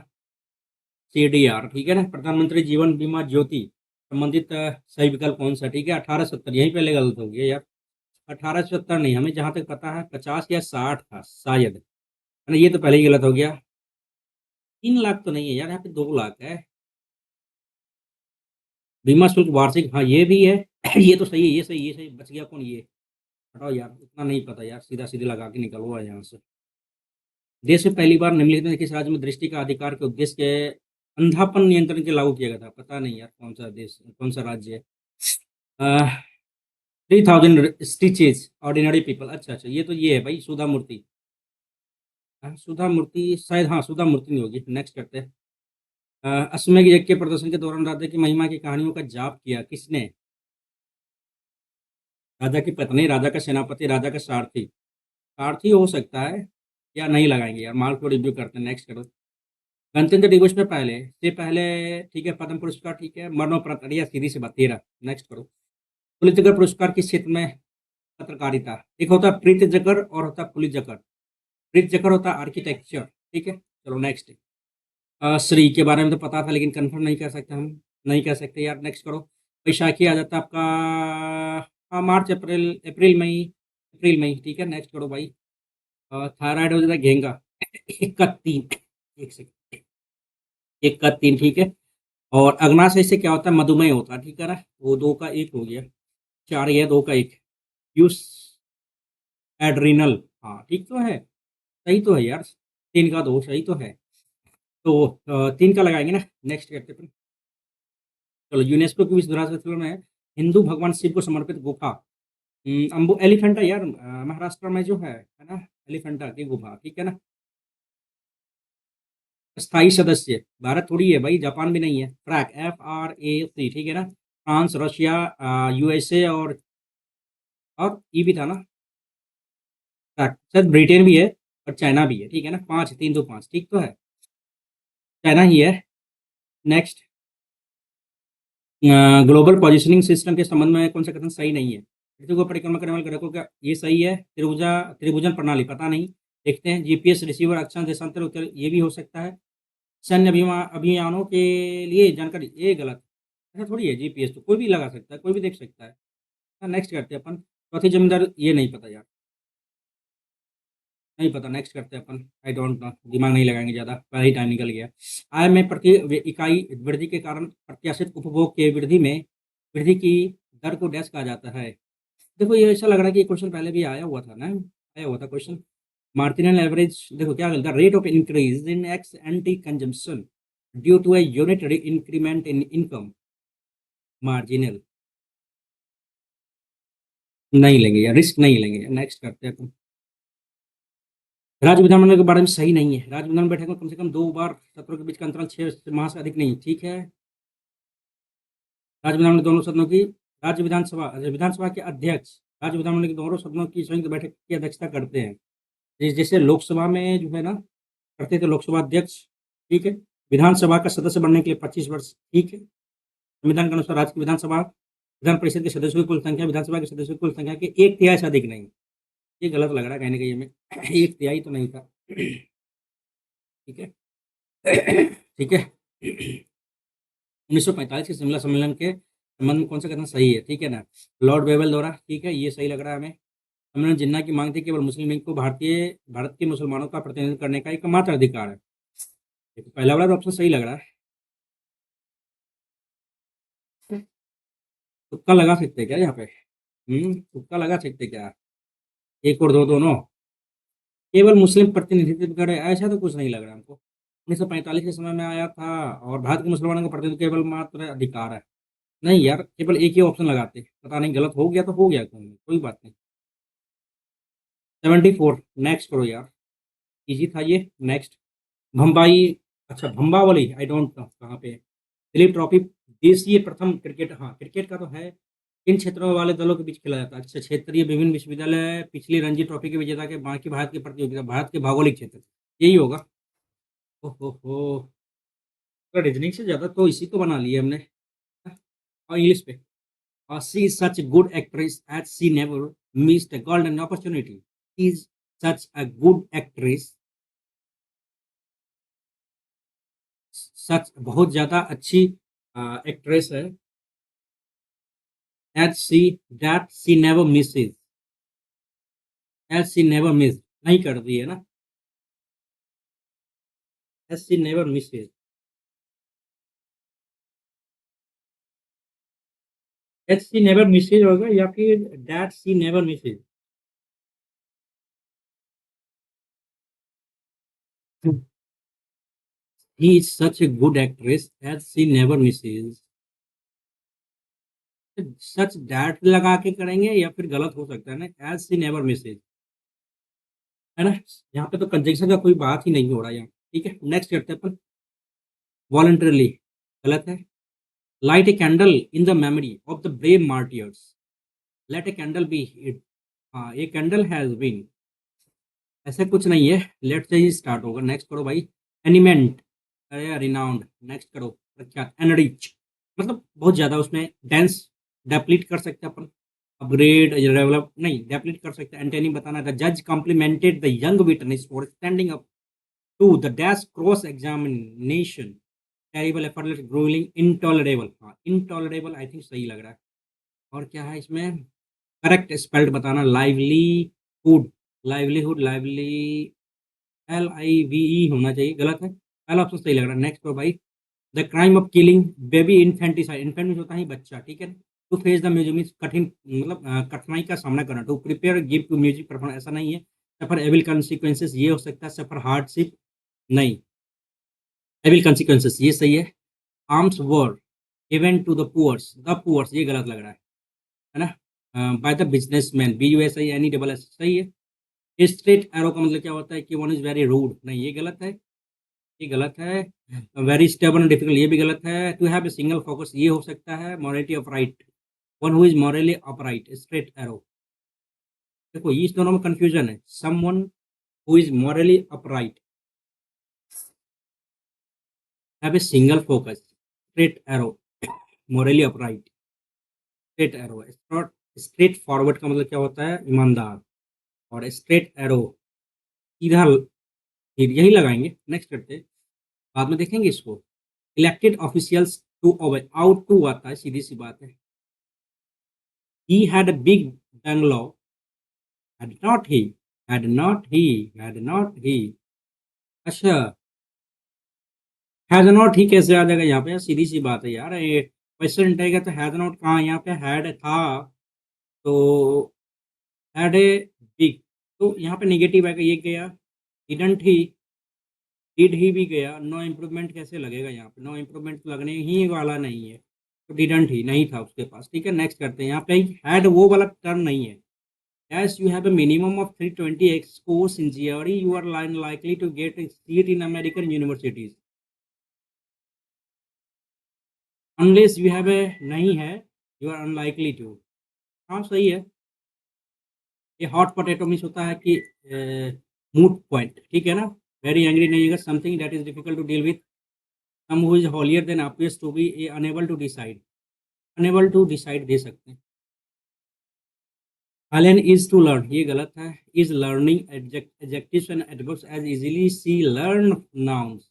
सीडीआर ठीक है ना। प्रधानमंत्री जीवन बीमा ज्योति संबंधित सही विकल्प कौन सा? ठीक है, 1870। यहीं पहले गलत हो गया यार। 1870 नहीं, हमें जहां तक पता है 50 या 60 था शायद, है ना। ये तो पहले ही गलत हो गया। 3 लाख तो नहीं है यार, यहाँ पे 2 लाख है। बीमा शुल्क वार्षिक, हाँ ये भी है ये तो सही है, ये सही, ये सही। बच गया कौन? ये हटाओ यार, इतना नहीं पता यार, सीधा सीधे लगा के निकलो यहाँ से। देश में पहली बार निम्नलिखित में किस राज्य में दृष्टि का अधिकार के उद्देश्य के अंधापन नियंत्रण के लागू किया गया था? पता नहीं यार, कौन सा देश, कौन सा राज्य है? 3000 स्टिचेज ऑर्डिनरी पीपल, अच्छा अच्छा, ये तो ये है भाई, सुधा मूर्ति। हाँ, सुधा मूर्ति शायद, हाँ सुधा मूर्ति नहीं होगी। नेक्स्ट करते हैं। अश्वमेध यज्ञ के प्रदर्शन के दौरान राजा की महिमा की कहानियों का जाप किया किसने? राजा की पत्नी, राजा का सेनापति, राजा का सारथी। सारथी हो सकता है, या नहीं लगाएंगे यार, मार्क को रिव्यू करते हैं। नेक्स्ट करो। गणतंत्र दिवस में पहले से पहले, ठीक है, पद्म पुरस्कार, ठीक है, मरणोपरांत, अरे यार सीधी सी बात, 13। नेक्स्ट करो। पुलित्जर पुरस्कार किस क्षेत्र में? पत्रकारिता। एक होता है प्रीति जकर और होता है पुलित्जर। प्रीति जकर होता है आर्किटेक्चर, ठीक है। चलो नेक्स्ट। श्री के बारे में तो पता था लेकिन कंफर्म नहीं कर सकते हम, नहीं कर सकते यार। नेक्स्ट करो। बैसाखी आ जाता है आपका, हाँ मार्च, अप्रैल, अप्रैल मई, अप्रैल मई, ठीक है। नेक्स्ट करो भाई। थायराइड हो जाता है घेंगा 1 का 3, एक सेकंड, 1 का 3 ठीक है। और अग्नाशय से क्या होता है? मधुमेह होता है, ठीक है ना। वो 2 का 1 हो गया, 4 या 2 का 1। यूस एड्रिनल, हाँ ठीक तो है, सही तो है यार। 3 का 2 सही तो है। तो 3 का लगाएंगे ना। नेक्स्ट करते हैं। चलो, यूनेस्को की विश्व धरोहर स्थल में हिंदू भगवान शिव को समर्पित गुफा, अम्बु एलिफेंटा यार, महाराष्ट्र में जो है ना, एलिफेंटा की गुफा, ठीक है ना। स्थायी सदस्य भारत थोड़ी है भाई, जापान भी नहीं है। फ्रैक, FRAC, ठीक है ना। फ्रांस, रशिया, यूएसए और ये भी था ना, फ्रैक शायद ब्रिटेन भी है और चाइना भी है, ठीक है ना। 5, 3, 2, 5 ठीक तो है, चाइना ही है। नेक्स्ट। ग्लोबल पोजिशनिंग सिस्टम के संबंध में कौन सा कथन सही नहीं है? पृथ्वी को परिक्रमा करने वाले ग्रहों का ये सही है। त्रिभुजन प्रणाली, पता नहीं, देखते हैं। जीपीएस रिसीवर, अक्षांश, देशांतर, उत्तर, ये भी हो सकता है। सैन्य अभियानों के लिए जानकारी, ये गलत। ऐसा थोड़ी है, जीपीएस तो कोई भी लगा सकता है, कोई भी देख सकता है। नेक्स्ट करते हैं अपन। चौथी जमींदार, ये नहीं पता यार। नहीं पता, नेक्स्ट करते हैं अपन। आई डोंट नो, दिमाग नहीं लगाएंगे ज़्यादा, पहले ही टाइम निकल गया। आय में प्रति इकाई वृद्धि के कारण प्रत्याशित उपभोग के वृद्धि की दर को डैश कहा जाता है। देखो ये ऐसा लग रहा है कि ये क्वेश्चन पहले भी आया हुआ था ना, आया हुआ था क्वेश्चन। मार्टिनल एवरेज देखो क्या the rate of increase in ex ante consumption due to a unitary increment in income. Marginal नहीं लेंगे या रिस्क नहीं लेंगे, नेक्स्ट करते हैं अपन। राज्य विधानमंडल के बारे में सही नहीं है। राज्य विधान बैठक में कम से कम 2 बार सत्रों के बीच का अंतराल 6 माह से अधिक नहीं, ठीक है। राज्य विधानमंडल दोनों सदनों की विधानसभा के अध्यक्ष राज्य विधानमंडल के दोनों सदनों की संयुक्त बैठक की अध्यक्षता करते हैं। जैसे लोकसभा में जो है ना करते थे लोकसभा अध्यक्ष, ठीक है। विधानसभा का सदस्य बनने के लिए 25 वर्ष, ठीक है। संविधान के अनुसार राज्य की विधान परिषद के सदस्यों की कुल संख्या विधानसभा के सदस्यों की कुल संख्या के 1/3 से अधिक नहीं। ये गलत लग रहा है कहीं ना कहीं हमें। 1/3 तो नहीं था। ठीक है। ठीक है। 1945 के शिमला सम्मेलन के संबंध में कौन सा कथन सही है, ठीक है ना। लॉर्ड वेवल द्वारा, ठीक है, ये सही लग रहा है हमें। सम्मेलन जिन्ना की मांग थी केवल मुस्लिम लीग को भारत के मुसलमानों का प्रतिनिधित्व करने का एकमात्र अधिकार है। ये तो पहला वाला तो ऑप्शन सही लग रहा है। तुक्का लगा सकते हैं क्या यहाँ पे? तुक्का लगा सकते हैं क्या? एक और दो दोनों केवल मुस्लिम प्रतिनिधित्व करे, ऐसा तो कुछ नहीं लग रहा हमको। 1945 के समय में आया था और भारत के मुसलमानों का प्रतिनिधित्व केवल मात्र अधिकार है। नहीं यार, केवल एक ही ऑप्शन लगाते, पता नहीं गलत हो गया तो हो गया, कोई बात नहीं। 74 नेक्स्ट करो यार, इजी था ये। नेक्स्ट भंबाई, अच्छा भंबावली, आई डोंट नो कहाँ पे है। दिलीप ट्रॉफी देशीय प्रथम क्रिकेट, हाँ क्रिकेट का तो है। किन क्षेत्रों वाले दलों के बीच खेला जाता है? अच्छा, क्षेत्रीय विभिन्न विश्वविद्यालय पिछली रणजी ट्रॉफी के विजेता के बाकी भारत की प्रतियोगिता भारत के भौगोलिक क्षेत्र, यही होगा। ओहो, रीजनिंग से ज्यादा तो इसी को बना लिया हमने। और इंग्लिश पे, she is such good actress as she never missed a golden opportunity. Is such a good actress, such बहुत ज्यादा अच्छी एक्ट्रेस है। As she that she never misses, as she never miss, नहीं कर दी है ना, as she never misses. As she never misses होगा या फिर that she never misses. He is such a good actress as she never misses. Such that लगा के करेंगे या फिर गलत हो सकता है ना, एज सी नेवर मिसेज, है ना। यहाँ पे तो कंजंक्शन का कोई बात ही नहीं हो रहा है यहाँ। ठीक है, नेक्स्ट करते हैं अपन। वॉलंटरली गलत है। Light a candle in the memory of the brave martyrs, let a candle be it. हाँ, ए कैंडल हैज बीन, ऐसा कुछ नहीं है। लेट से ही स्टार्ट होगा, नेक्स्ट करो भाई। एनिमेंट, अरे रिनाउंड, नेक्स्ट करो। प्रख्यात, एनरिच, मतलब बहुत ज्यादा उसमें डेंस, डेप्लीट कर सकते हैं अपन। अपग्रेड, डेवलप नहीं, डेप्लीट कर सकते हैं। एंटेनी बताना, द जज complimented the young witness for standing up to the dash cross examination, terrible effortless growing intolerable. हाँ, इनटॉलरेबल आई थिंक सही लग रहा है। और क्या है इसमें? करेक्ट स्पेल्ड बताना। लाइवलीहुड, लाइवलीहुड, लाइवली LIVE होना चाहिए, गलत है। पहला ऑप्शन सही लग रहा है, नेक्स्ट तो भाई। The crime of killing baby infanticide, infant होता है बच्चा, ठीक है। To face the music mean कठिन, मतलब कठिनाई का सामना करना। To prepare give to music perform, ऐसा नहीं है। सफर एविल कॉन्सिक्वेंसेस, ये हो सकता है। सफर हार्डशिप, नहीं, एविल कॉन्सिक्वेंसेस ये सही है। Arms word event to the poors ये गलत लग रहा है ना। By the businessman, BUSI NESS सही है। स्ट्रेट एरो का मतलब क्या होता है कि वन इज वेरी रूड, नहीं ये गलत है, ये गलत है। वेरी स्टेबल एंड डिफिकल्ट, ये भी गलत है। To have a single focus, ये हो सकता है। Morality of right, one who is morally upright, straight arrow. देखो इस दोनों में कंफ्यूजन है। Someone who is morally upright, have a single focus, straight arrow, morally upright, straight arrow. Straight forward का मतलब क्या होता है? ईमानदार। और स्ट्रेट एरो सीधा, यही लगाएंगे। नेक्स्ट करते हैं, बाद में देखेंगे इसको। Elected officials to obey, out to आता है, सीधी सी बात है। He had a big bungalow, had not he? had not he। अच्छा, हैज नॉट ही कैसे आ जाएगा यहाँ पे? सीधी सी बात है यार, ये क्वेश्चन रहेगा तो हैज नॉट कहाँ, यहाँ पे हैड था तो हैड ए बिग, तो यहाँ पे नेगेटिव आएगा, ये गया। डिडंट ही, डिड ही भी गया। नो इम्प्रूवमेंट कैसे लगेगा यहाँ पे? नो इम्प्रूवमेंट तो लगने ही वाला नहीं है, तो डिडंट ही नहीं था उसके पास। ठीक है, नेक्स्ट करते हैं। यहाँ पे हैड वो वाला टर्म नहीं है। As you have a minimum of 320 scores in GRE, you are likely to get a seat in American universities. Unless you have a नहीं है, you are unlikely to। हाँ सही है। ये हॉट पोटैटो मीन्स होता है कि मूड पॉइंट, ठीक है ना। वेरी एंग्री नहीं है, something that is difficult to deal with. Some who is holier than appears to be unable to decide. Unable to decide दे सकते हैं। Alien is to learn, ये गलत है। Is learning adjectives and adverbs as easily she learn nouns।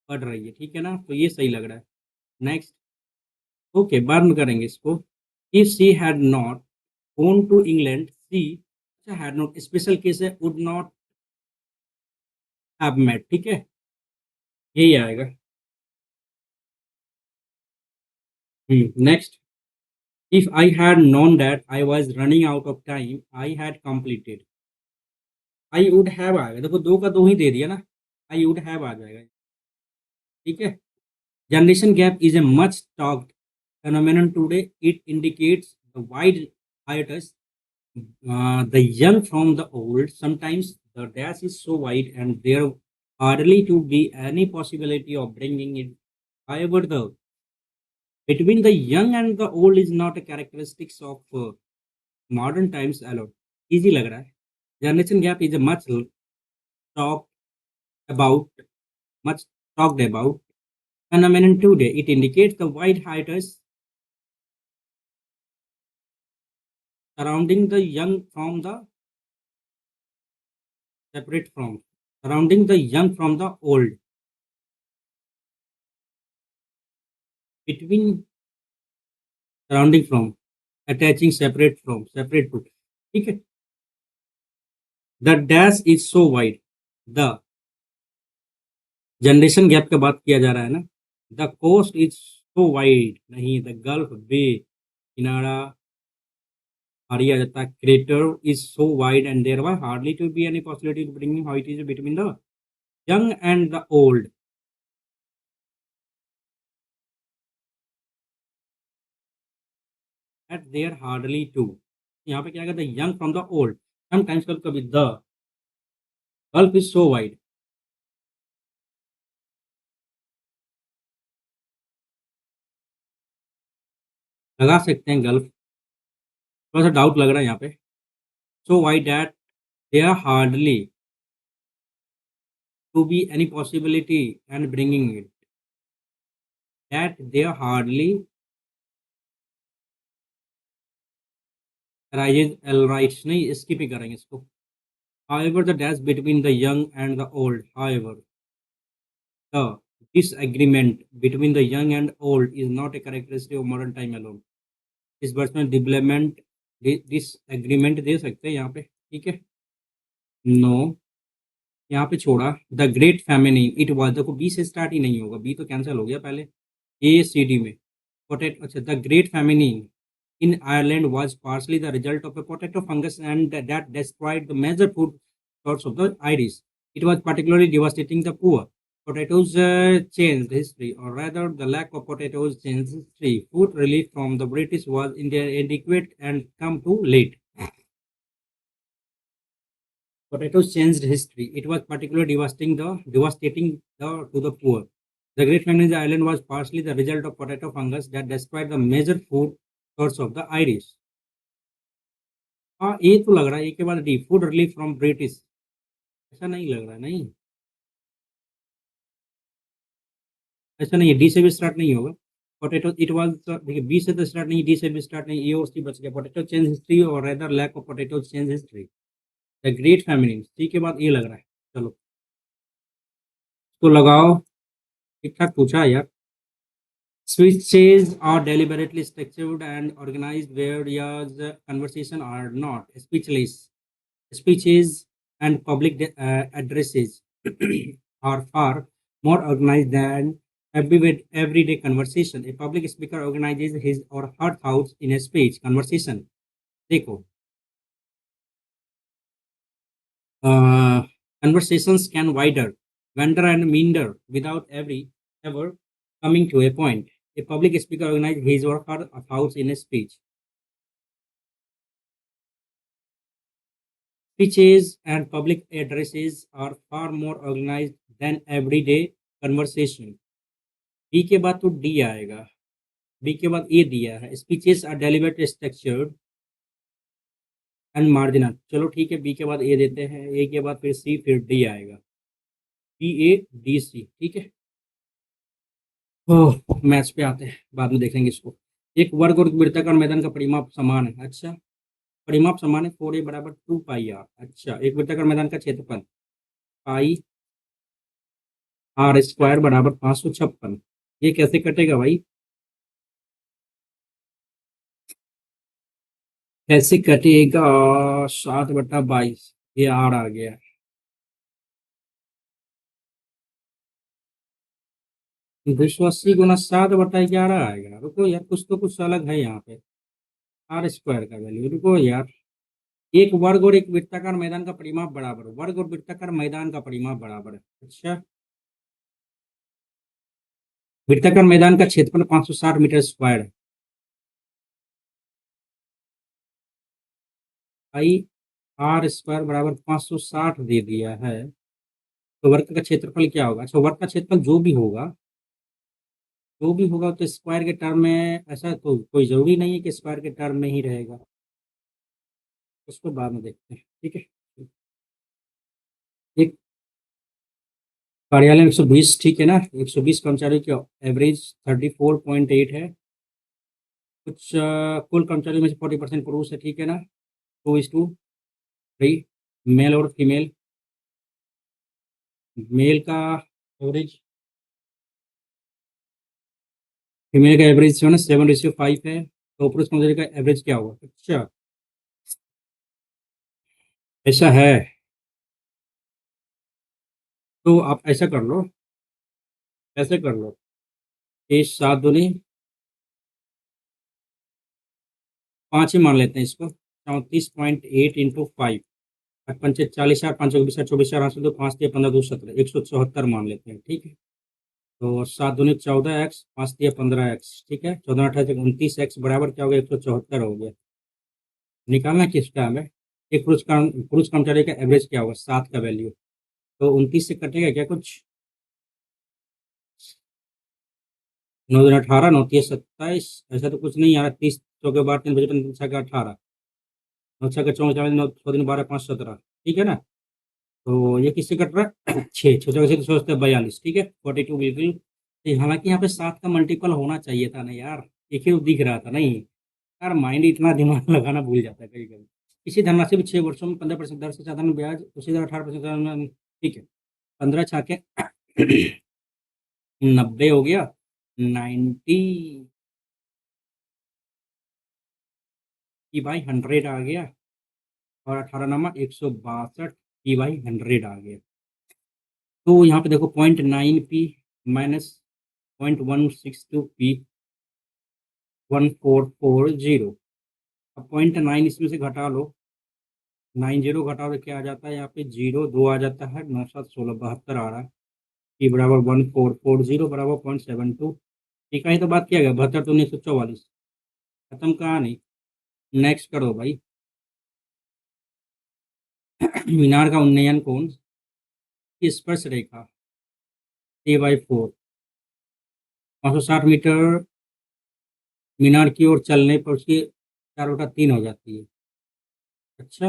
पढ़ रही है, ठीक है ना, तो ये सही लग रहा है। नेक्स्ट, ओके, बर्न करेंगे इसको। If she had not gone to England, she, अच्छा हैड नॉट स्पेशल केस है, वुड नॉट हैव मेट, ठीक है, यही आएगा। Next, if I had known that I was running out of time I had completed. I would have आएगा, देखो दो का दो ही दे दिया ना, आई वुड हैव आ जाएगा, ठीक है। Generation gap is a much talked phenomenon today. It indicates the wide hiatus, the young from the old. Sometimes the dash is so wide and there hardly to be any possibility of bringing it. However, the between the young and the old is not a characteristics of modern times alone. Easy लग रहा है। Generation gap is a talked about, much talked about phenomenon today. It indicates the wide hiatus surrounding the young from the separate from, surrounding the young from the old, between, surrounding from, attaching, separate to, ठीक है। The dash is so wide, the generation gap का बात किया जा रहा है ना। The coast is so wide नहीं, द गल्फ बे, किनारा हरी आ जाता है। Crater is so wide and there why hardly to be any possibility to bring how it is between the young and the old, at there hardly to. यहाँ पे क्या कहता है, young from the old. Sometimes कभी कभी the gulf is so wide, लगा सकते हैं गल्फ, थोड़ा सा डाउट लग रहा है यहाँ पे। So wide that they are hardly to be any possibility and bringing it, that they are hardly rises L rights नहीं, स्किप ही करेंगे इसको। however the dash between the young and the old, however the disagreement between the young and old is not a characteristic of modern time alone। इस वर्ष में development disagreement दे सकते हैं यहाँ पे, ठीक है। नो, यहाँ पे छोड़ा। The great famine in it was, देखो बी से स्टार्ट ही नहीं होगा, बी तो कैंसिल हो गया पहले। ए सी डी में पोटैटो, अच्छा the great famine in in Ireland was partially the result of a potato fungus and that destroyed the major food source of the Irish. It was particularly devastating the poor. Potatoes changed history, or rather, the lack of potatoes changed history. Food relief from the British was inadequate and come too late. Potatoes changed history. It was particularly devastating to the poor. The Great Famine in the island was partially the result of potato fungus that destroyed the major food source of the Irish. हाँ, ए तो लग रहा है, ए के बाद D, food relief from British. ऐसा नहीं लग रहा है, नहीं, ऐसा नहीं है, डी से भी स्टार्ट नहीं होगा। पोटैटो इट वाज, देखिए बी से तो स्टार्ट नहीं, डी से भी स्टार्ट नहीं, ए और सी बच गया। पोटैटो चेंज हिस्ट्री और rather lack of potato change history. The great family, C के बाद ए लग रहा है। चलो तो लगाओ, ठीक ठाक पूछा है यार। Speeches are deliberately structured and organized, whereas conversation are not. Speechless, Speeches and public addresses are far more organized than everyday conversation. A public speaker organizes his or her thoughts in a speech conversation. देखो, uh, conversations can wander and meander without ever coming to a point. A public speaker organizes his or her thoughts in a speech. Speeches and public addresses are far more organized than everyday conversation. B के बाद तो D आएगा, B के बाद A दिया है। Speeches are deliberate structured and marginal. चलो ठीक है, बी के बाद ए देते हैं, ए के बाद फिर सी, फिर डी आएगा। बी ए डी सी, ठीक है। ओह, मैथ्स पे आते हैं, बाद में देखेंगे इसको। एक वर्ग और वृत्ताकार मैदान का परिमाप समान है। अच्छा, परिमाप समान है, 4a बराबर 2 पाई आर। अच्छा, एक वृत्ताकार मैदान का क्षेत्रफल पाई आर स्क्वायर बराबर 556। ये कैसे कटेगा भाई? कैसे कटेगा? 7/22, ये आर आ गया। 280 × 7/11 आएगा। रुको यार, कुछ अलग है यहाँ पे। आर स्क्वायर का वैल्यू, रुको यार। एक वर्ग और एक वृत्ताकार मैदान का परिमाप बराबर, वर्ग और वृत्ताकार मैदान का परिमाप बराबर है। अच्छा, वृत्ताकार मैदान का क्षेत्रफल 560 मीटर स्क्वायर है। आई आर स्क्वायर बराबर 560 दे दिया है, तो वर्ग का क्षेत्रफल क्या होगा? अच्छा, वर्ग का क्षेत्रफल जो भी होगा तो स्क्वायर के टर्म में, ऐसा तो कोई जरूरी नहीं है कि स्क्वायर के टर्म में ही रहेगा, उसको बाद में देखते हैं, ठीक है। एक कार्यालय में 120, ठीक है ना, 120 कर्मचारी की एवरेज 34.8 है। कुछ कुल कर्मचारियों में से 40% पुरुष है, ठीक है ना। 2:3, मेल और फीमेल। मेल का एवरेज, फीमेल का एवरेज जो है ना 7:5 है, तो पुरुष कर्मचारी का एवरेज क्या होगा? अच्छा, ऐसा है। तो आप ऐसा कर लो, ऐसे कर लो, 7 दूनी 5 ही मान लेते हैं इसको। 34.8 × 5, 8×5 = 40, 4×5 = 24, 24, 8 से 2, 5 दिया 15, 2 17, 174 मान लेते हैं, ठीक है। तो 7 दूनी 14 एक्स, 5 दिया 15 एक्स, ठीक है। 14 28 29 एक्स बराबर क्या हो गया? 174 हो गया। निकालना किस टाइम है? एक पुरुष कर्मचारी का एवरेज क्या होगा? 7 का वैल्यू, तो 29 से कटेगा क्या कुछ? 9 दूनी 18, 9 तिया 27, ऐसा तो कुछ नहीं आ रहा। 30 चौके बार 3 बजे 18, 9 6 × 14 = 24, 9 4 × 12 = 5 17, ठीक है ना। तो ये किससे कट रहा है? 6 6 जगह से तो सोचते 42, ठीक है, 42 बिल्कुल। हालांकि यहाँ पे 7 का मल्टीपल होना चाहिए था ना यार, एक ही तो दिख रहा था नहीं यार। माइंड इतना दिमाग लगाना भूल जाता है कभी कभी। इसी धनराशि में 6 वर्षों में 15% दर से साधारण ब्याज, उसी तरह 18%, ठीक है। 15 × 6 = 90 हो गया। 90 की 100 आ गया, और 18 नमा 162 की 100 आ गया। तो यहाँ पे देखो 0.9p माइनस 0.162p 1440। अब 0.9 इसमें से घटा लो, 90 घटाओ तो क्या आ जाता है? यहाँ पे 0 2 आ जाता है, 9 7 16 72 आ रहा है। p बराबर 1440 बराबर 0.72। ठीक है, तो बात किया गया 72 तो 1944। खत्म कहानी, नेक्स्ट करो भाई। मीनार का उन्नयन कोण की स्पर्श रेखा a/4, 560 मीटर मीनार की ओर चलने पर उसकी 4/3 हो जाती है। अच्छा,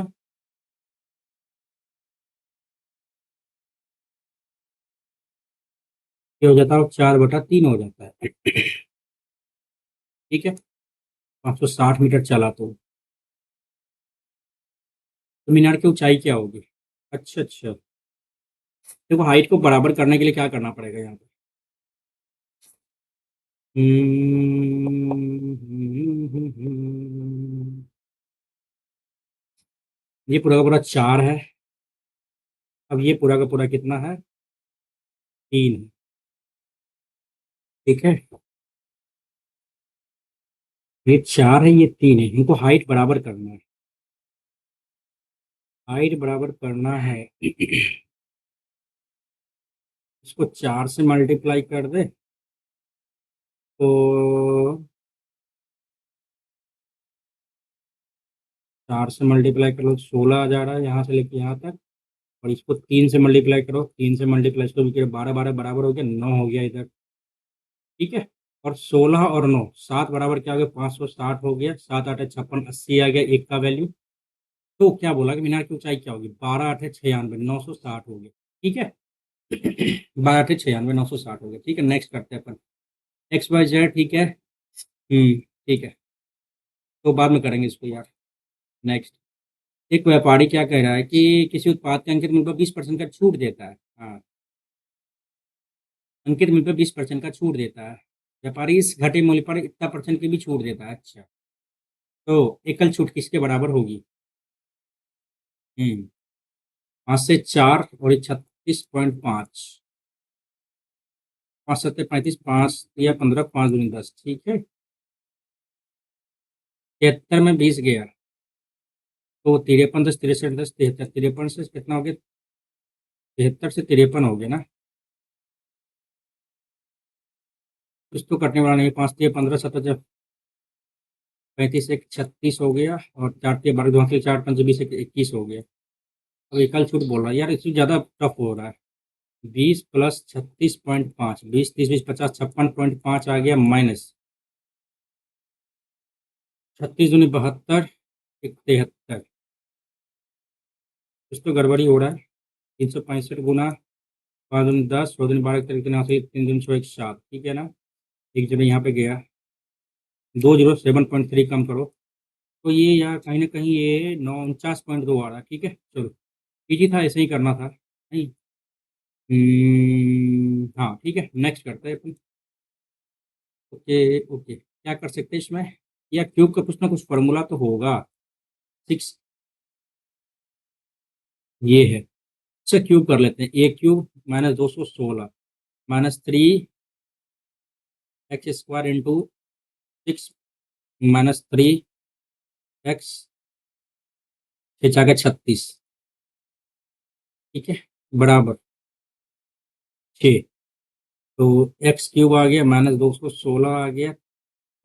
ये हो जाता है 4/3 हो जाता है, ठीक है। 560 मीटर चला तो मीनार की ऊंचाई क्या होगी? अच्छा अच्छा, देखो हाइट को बराबर करने के लिए क्या करना पड़ेगा यहाँ पे? ये पूरा का पूरा 4 है। अब ये पूरा का पूरा कितना है? 3 है। ठीक है, ये 4 है, ये 3 है, इनको हाइट बराबर करना है। हाइट बराबर करना है इसको 4 से मल्टीप्लाई कर दे तो 4 से मल्टीप्लाई करो 16 आ जा रहा है यहाँ से लेके यहाँ तक। और इसको 3 से मल्टीप्लाई करो, 3 से मल्टीप्लाई इसको भी करो, 12 12 बराबर हो गया, 9 हो गया इधर। ठीक है, और 16 और 9 7 बराबर क्या हो गया? 560 हो गया। 7 8 56 80 आ गया एक का वैल्यू। तो क्या बोला कि मीनार की ऊंचाई क्या होगी? 12 8 96 960 हो गया। ठीक है 12 8 96 960 हो गया। ठीक है, नेक्स्ट करते हैं अपन एक्स वाई जेड। ठीक है, ठीक है, तो बाद में करेंगे इसको यार। नेक्स्ट, एक व्यापारी क्या कह रहा है कि किसी उत्पाद के अंकित मूल्य पर 20% का छूट देता है। हाँ, अंकित मूल्य पर 20% का छूट देता है। व्यापारी इस घटे मूल्य पर इतना परसेंट की भी छूट देता है। अच्छा, तो एकल छूट किसके बराबर होगी? 5 से 4 और ये 36.5, 5 7 35, 5 या 15, 5 दूनी 10। ठीक है, 73 में 20 गया तो 53 10 63 10 73, 53 से कितना हो गया? 73 से 53 हो गया ना। कुछ तो कटने वाला नहीं है। 5 3 15 17 35 एक 36 हो गया, और 4 3 12 2 4 5 20 21 हो गया। अब एकल छूट बोल रहा है यार, इससे ज़्यादा टफ हो रहा है। 20 प्लस 36.5, 20 30 20 50 56.5 आ गया, माइनस 36 दूनी 72 एक 73। कुछ तो गड़बड़ी हो रहा है। 365 गुना 5 दूनी 10, 6 दूनी 12 3 दूनी 100 7। ठीक है ना, एक जगह यहाँ पे गया 207.3 कम करो तो ये यार कहीं ना कहीं ये 49.2 आ रहा है। ठीक है, चलो इजी था, ऐसे ही करना था नहीं। हाँ ठीक है, नेक्स्ट करते हैं अपन। ओके ओके, क्या कर सकते हैं इसमें? या क्यूब का कुछ ना कुछ फॉर्मूला तो होगा। 6 ये है। अच्छा, क्यूब कर लेते हैं। A cube minus 216 minus 3 x² into 6 minus 3 x 6 36। ठीक है, बराबर 6। तो एक्स क्यूब आ गया माइनस 216 आ गया,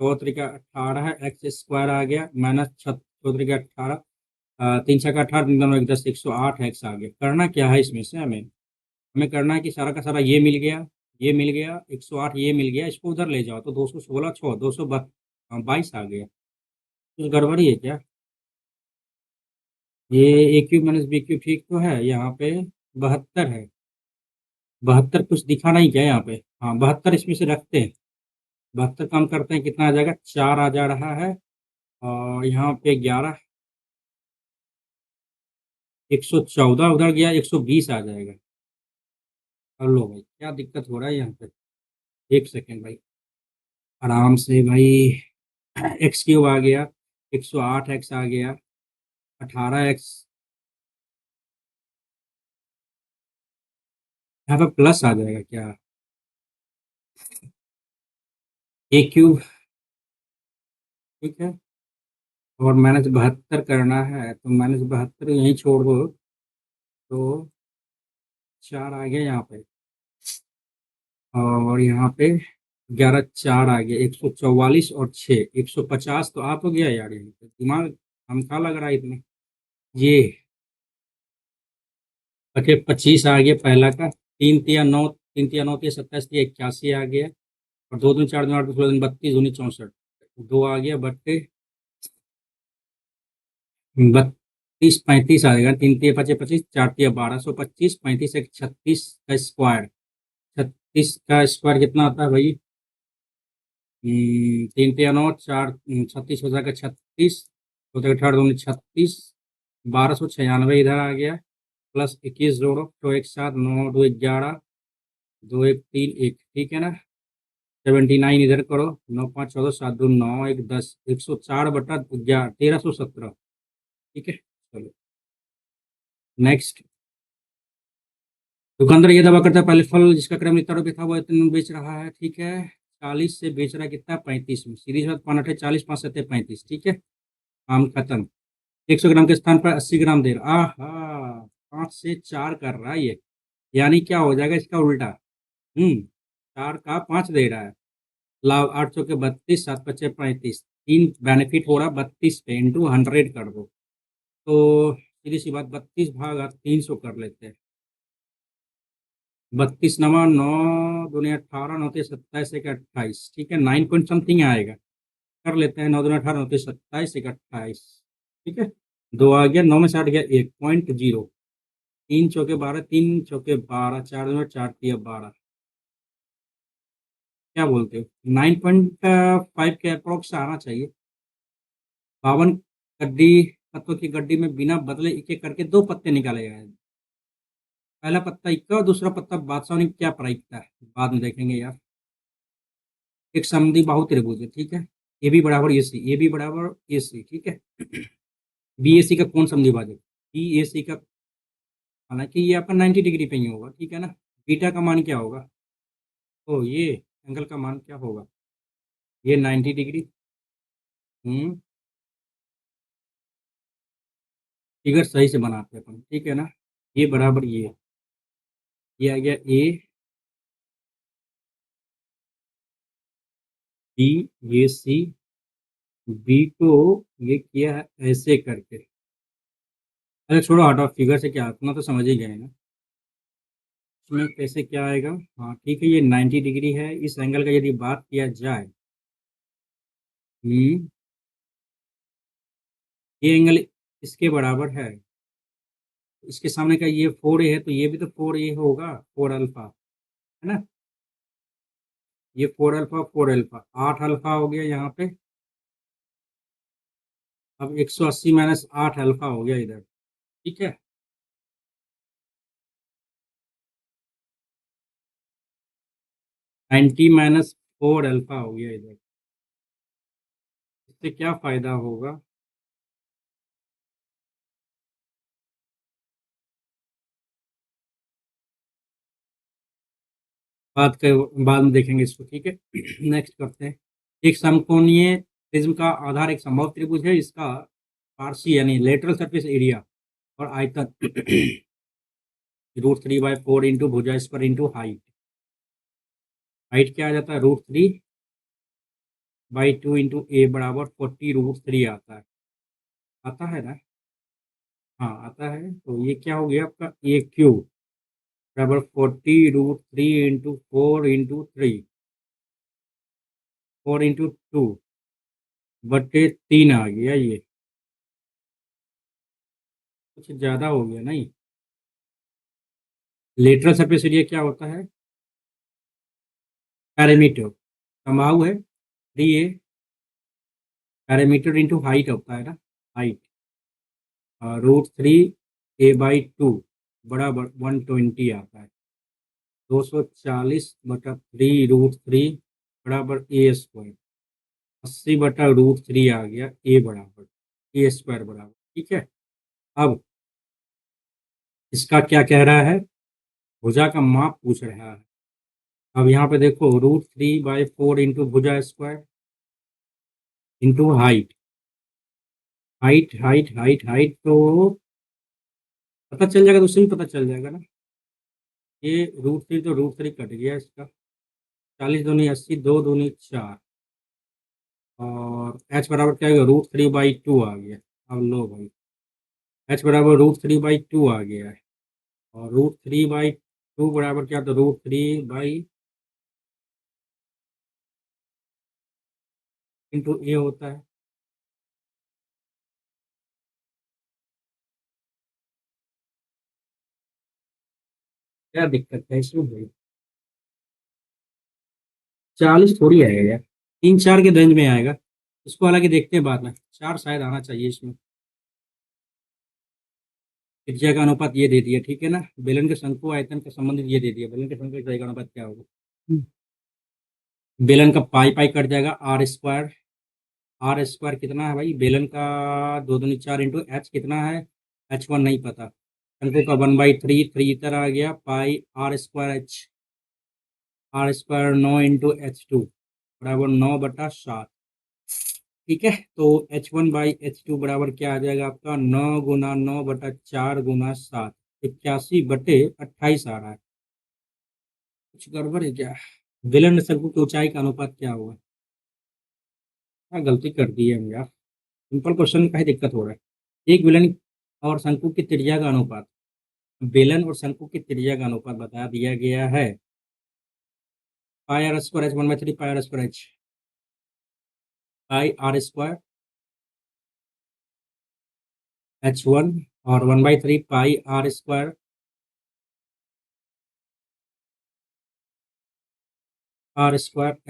4 3 18 x² आ गया माइनस 4 3 18, 3 6 18, 3 2 1 10, 108 एक्स आ गया। करना क्या है इसमें से? हमें हमें करना है कि सारा का सारा ये मिल गया, ये मिल गया, 108 ये मिल गया, इसको उधर ले जाओ तो 216 छो 222 आ गया। कुछ गड़बड़ी है क्या? ये ए क्यूब माइनस बी क्यूब ठीक तो है, यहाँ पे 72 है। 72 कुछ दिखा नहीं क्या यहाँ पे? हाँ 72 इसमें से रखते हैं। 72 कम करते हैं, कितना आ जाएगा? 4 आ जा रहा है। और यहाँ पे 11, 114 उधर गया, 120 आ जाएगा। कर लो भाई, क्या दिक्कत हो रहा है यहाँ पे? एक सेकेंड भाई, आराम से भाई। एक्स क्यूब आ गया, 108 एक्स आ गया, 18 एक्स। यहाँ पे प्लस आ जाएगा क्या? ए क्यूब। ठीक है, और -72 करना है तो -72 यहीं छोड़ दो तो 4 आ गया यहाँ पे। और यहाँ पे 11 4 आ गया, 144 और 6 150 तो आ तो गया यार। यहाँ पे दिमाग हम खा लग रहा है इतना। ये ओके 25 आ गया पहला का। 3 3 9, 3 3 9 27 81 आ गया। और 2 दूनी 4 दूनी 8 16 दूनी 32 दूनी 64, 2 आ गया बट्टे 32 35 आ जाएगा। 3 3 25 25, 4 3 12 125, 35 एक 36 का स्क्वायर। 36 का स्क्वायर कितना आता है भाई? 3 3 9 4, 36 हो जाएगा 36, हो जाएगा 18 दूनी 36, 1296 इधर आ गया। प्लस 21 जोड़ो तो एक साथ 9 2 11, 2 1 3 1। ठीक है ना, 79 इधर करो, 9 5 14 7 2 9 1 10, 104/11 1317। ठीक है, चलो नेक्स्ट, दुकानदार ये दावा करता है पहले फल जिसका क्रम इतना रुपये था वो इतने में बेच रहा है, ठीक है। 40 से बेच रहा है कितना, 35 में। सीरीज बात, 5 8 40, 5 7 35, ठीक है। काम खत्म। 100 ग्राम के स्थान पर 80 ग्राम दे रहा, आहा, 5 से 4 कर रहा है ये। यानी क्या हो जाएगा इसका उल्टा। 4 का 5 दे रहा है। लाभ 8 चौके 32, 7 पचे 35, 3 बेनिफिट हो रहा 32 पे, इंटू 100 कर दो। तो सीधी सी बात, 32/300 कर लेते हैं। 32 9 9 2 18, 9 3 27, ठीक है। 9 पॉइंट समथिंग आएगा, कर लेते हैं। 9 2 18, 9 3 27, 28, ठीक है। 2 आ गया, 9 में से 8 गया 1.0। 3 चौके 12, 3 चौके 12, 4 2 4 4 क्या बोलते हो? 9.5 के अप्रोक्स आना चाहिए। 52 गड्डी, पत्तों की गड्डी में बिना बदले एक एक करके 2 पत्ते निकाले गए। पहला पत्ता इक्का और दूसरा पत्ता बादशाह ने क्या प्रायिकता है बाद में देखेंगे यार। एक समद्वि बाहु त्रिभुज है, ठीक है। ए बी बराबर ए सी, ए बी बराबर ए सी, ठीक है। बी ए सी का कौन समद्विभाजक? बी ए सी का, हालांकि ये आपका 90 डिग्री पे ही होगा, ठीक है ना। बीटा का मान क्या होगा? तो ये एंगल का मान क्या होगा? ये 90 डिग्री। हम्म फिगर सही से बनाते हैं अपन, ठीक है ना। ये बराबर ये आ गया ए बी, ये सी, बी को ये किया है ऐसे करके। अरे छोड़ो, हटाओ, फिगर से क्या उतना तो समझ ही गए ना। इसमें कैसे क्या आएगा? हाँ ठीक है, ये 90 डिग्री है। इस एंगल का यदि बात किया जाए, हम्म ये एंगल इसके बराबर है। इसके सामने का ये 4A है, तो ये भी तो 4A होगा, 4 अल्फा, है ना। ये 4 अल्फा, 4 अल्फा, 8 अल्फा हो गया यहाँ पे। अब 180 माइनस 8 अल्फा हो गया इधर, ठीक है। 90 माइनस 4 अल्फा हो गया इधर। इससे क्या फायदा होगा? बाद में देखेंगे इसको, ठीक है। नेक्स्ट करते हैं। एक समकोणीय प्रिज्म का आधार एक समबाहु त्रिभुज है। इसका पार्शी यानी लेटरल सरफेस एरिया और आयतन √3/4 इंटू भुजा स्क्वायर इंटू हाइट। हाइट क्या आ जाता है? √3/2 इंटू ए बराबर 40√3 आता है। आता है ना? हाँ आता है। तो ये क्या हो गया आपका? A³ बराबर 40√3 इंटू 4 इंटू 3, 4 इंटू 2/3 आ गया ये। कुछ ज़्यादा हो गया नहीं? लेटरल सरफेस एरिया क्या होता है? पैरामीटर, समबाहु है 3A, पैरामीटर इंटू हाइट होता है ना, हाइट। √3 A/2 बराबर 120 आता है। 240/3 बराबर A²। 80/√3 आ गया A बराबर A² बराबर, ठीक है। अब इसका क्या कह रहा है? भुजा का माप पूछ रहा है। अब यहाँ पे देखो, √3/4 इंटू भुजा square into height, height height height height, तो पता चल जाएगा, तो उससे भी पता चल जाएगा ना। ये √3, तो √3 कट गया इसका। 40 दूनी 80, 2 दूनी 4, और एच बराबर क्या होगा? √3/2 आ गया। अब लो भाई, एच बराबर √3/2 आ गया है। और √3/2 बराबर क्या? तो √3/इंटू ए होता है। क्या दिक्कत है इसमें भाई? 40 थोड़ी आएगा यार, 3 4 के रेंज में आएगा। इसको हालांकि देखते हैं बाद में, 4 शायद आना चाहिए इसमें। त्रिज्या का अनुपात ये दे दिया, ठीक है ना। बेलन के शंकु आयतन का संबंधित ये दे दिया। बेलन के शंकु का अनुपात क्या होगा? बेलन का पाई पाई कट जाएगा, R²। R² कितना है भाई बेलन का? 2 दूनी 4 इंटू एच कितना है? H1 नहीं पता। शंकु का 1/3, 3 इधर आ गया, pi are square h, r square 9 into H2 बराबर 9/7। ठीक है, तो H1/H2 बराबर क्या आ जाएगा आपका, 9 × 9/4 × 81/28 आ रहा है। कुछ गड़बड़ है क्या? विलन शंकु की ऊंचाई का अनुपात क्या होगा? क्या गलती कर दी है हम यार, सिंपल क्वेश्चन में कहीं दिक्कत हो रहा है। एक विलन और शंकु की त्रिज्या का अनुपात, बेलन और शंकु की त्रिज्या का अनुपात बता दिया गया है, pi are square h 1/3 pi are square h, pi are square H1 और 1/3 पाई आर स्क्वायर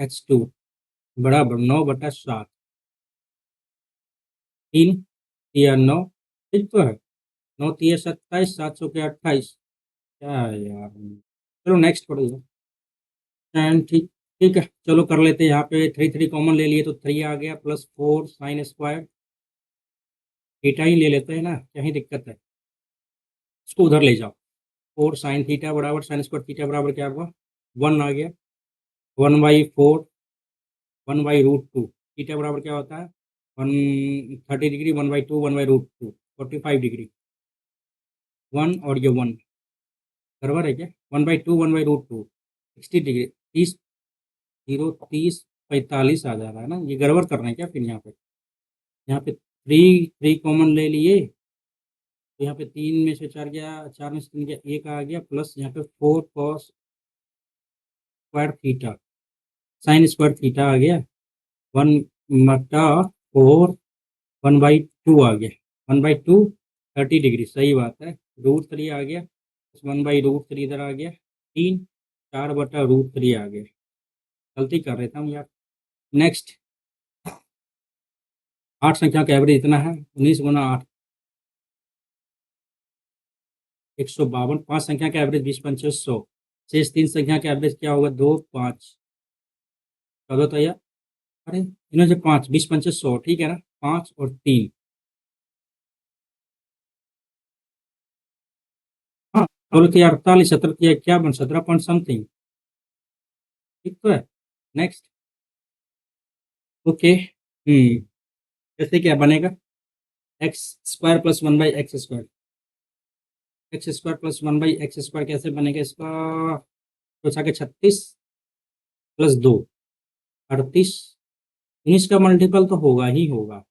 H2 बराबर 9/7। 3 या 9, ठीक तो है। 9×3 = 27, 7 × 28, क्या है यार। चलो नेक्स्ट पढ़ो। एंड ठीक, ठीक है चलो कर लेते हैं। यहाँ पे 3 3 कॉमन ले लिए तो 3 आ गया, प्लस 4 साइन स्क्वायर थीटा ही ले लेते हैं ना, क्या ही दिक्कत है। इसको उधर ले जाओ, 4 साइन थीटा बराबर साइन स्क्वायर थीटा बराबर क्या हुआ, 1 आ गया, 1/4 1/√2, थीटा बराबर क्या होता है, 130 डिग्री, 1/2 1/√2 45 डिग्री, 1 और ये 1 बराबर है क्या, 1/2 1/√2 60 डिग्री, 30 0 30 45 आ जा रहा है ना, ये गड़बड़ कर रहे हैं क्या फिर यहाँ पे। यहाँ पे 3 कॉमन ले लिए, तो यहाँ पे 3 में से 4 गया, 4 में से 3 गया, 1 आ गया, प्लस यहाँ पे 4 cos square theta sine square theta आ गया, 1/4 1/2 आ गया, 1/2 30 डिग्री, सही बात है। √3 आ गया, 1/√3 इधर आ गया, 4 4/√3 आ गया। गलती कर रहे थे हम यार। नेक्स्ट, 8 संख्या का एवरेज इतना है, 19 × 8 152। 5 संख्या का एवरेज 20 × 5 = 100। शेष 3 संख्या का एवरेज क्या होगा, 2 5 14 तो यार, अरे इन्होंने से 5 20 × 5 = 100, ठीक है ना, 5 और 3, हाँ 16 थी 48, 17 थी क्या बन 17 पॉइंट समथिंग, ठीक तो है। नेक्स्ट, ओके, ऐसे क्या बनेगा, x square plus 1/x², x square plus 1/x² कैसे बनेगा इसका, तो आगे 36 प्लस 2 38, 19 का मल्टीपल तो होगा ही होगा,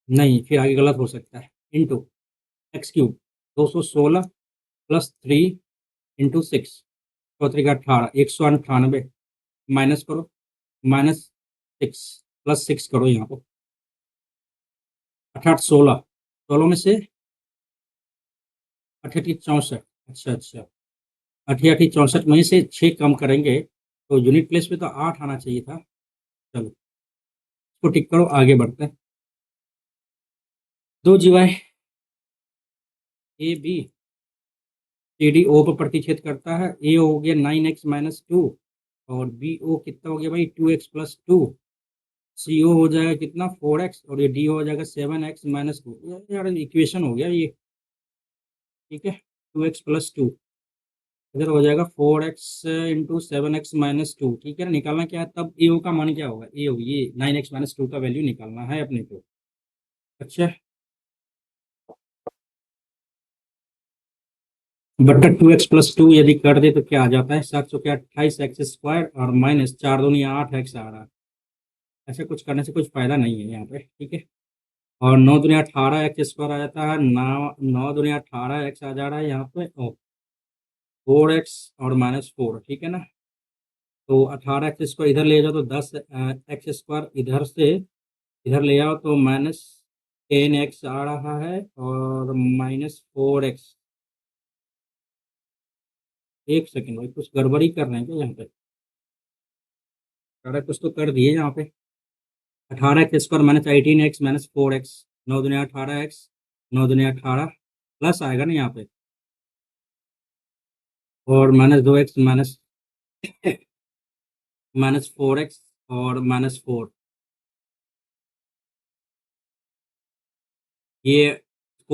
नहीं फिर आगे गलत हो सकता है, into x³ 216 plus 3 into 6 Chauthari का 18 198, माइनस करो, -6 प्लस 6 करो, यहाँ पर 88 16, 16 में से 88 64, अच्छा अच्छा, 88 64 में से 6 कम करेंगे तो यूनिट प्लेस पे तो 8 आना चाहिए था। चलो इसको टिक करो, आगे बढ़ते हैं। दो जीवाएं ए बी सी डी ओ पर प्रतिच्छेद करता है। ए हो गया 9x - 2 और बी ओ कितना हो गया भाई 2x + 2, सी ओ हो जाएगा कितना 4x और ये डी हो जाएगा 7x - 2, यार इक्वेशन हो गया ये, ठीक है। 2x + 2 इधर हो जाएगा 4x × 7x - 2, ठीक है ना। निकालना क्या है तब, ए ओ का मान क्या होगा, ए ओ ये 9x - 2 का वैल्यू निकालना है अपने को। अच्छा, बटा 2x + 2 यदि कर दे तो क्या आ जाता है, 728x² और माइनस 4 दूनी 8x आ रहा है। ऐसे कुछ करने से कुछ फायदा नहीं है यहाँ पे, ठीक है। और 9 दूनी 18x² आ जाता है, 9 दूनी 18x आ जा रहा है यहाँ पे, और 4x और -4, ठीक है ना। तो 18x² इधर ले जाओ तो 10x² इधर से इधर ले आओ तो -10x आ रहा है और -4x। एक सेकेंड भाई, कुछ गड़बड़ी कर रहे हैं क्या यहाँ पे, सारा कुछ तो कर दिए यहाँ पे। 18x² -18x -4x, 9 दूनी 18x, 9 दूनी 18 प्लस आएगा ना यहाँ पे, और -2x -4x और -4, ये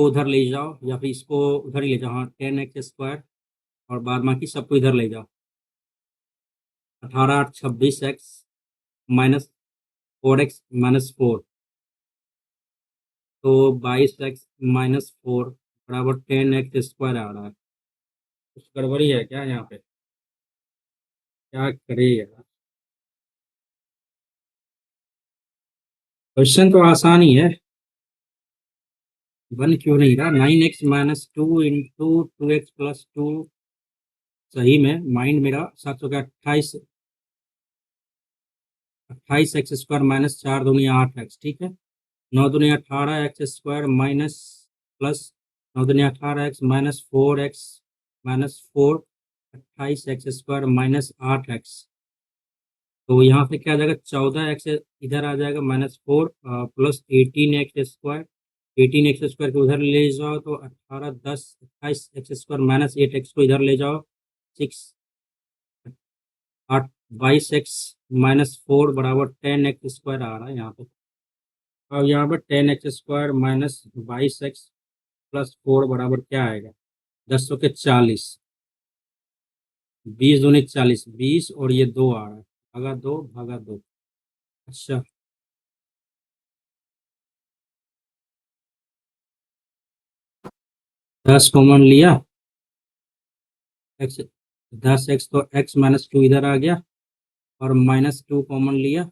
इसको उधर ले जाओ या फिर इसको उधर ही ले जाओ। हाँ, 10x² और बाद बाकी सबको इधर ले जाओ। 18 8 26x -4x -4, तो 22x -4 बराबर 10x² आ रहा है। कुछ गड़बड़ी है क्या यहाँ पे? क्या करे यार? क्वेश्चन तो आसान ही है। बन क्यों नहीं रहा? 9x -2 × 2x + 2। सही में माइंड मेरा 7 28। 28x² - 4 दूनी 8x, ठीक है। 9 दूनी 18x² माइनस प्लस 9 दूनी 18x -4x -4, 28x² -8x। तो यहाँ पे क्या आ जाएगा? 14x इधर आ जाएगा -4 प्लस 18x²। 18x² को उधर ले जाओ तो 18 10 28x² -8x को इधर ले जाओ। 6 8 22x -4 बराबर 10x² आ रहा है यहाँ पे। अब यहाँ पर 10x² -22x + 4 बराबर क्या आएगा? 10 के 40। 20 दूनी 40, 20 और ये 2 आ रहा है, भागा 2 भागा 2। अच्छा, 10 कॉमन लिया। एक्स 10x तो x-2 इधर आ गया और -2 कॉमन लिया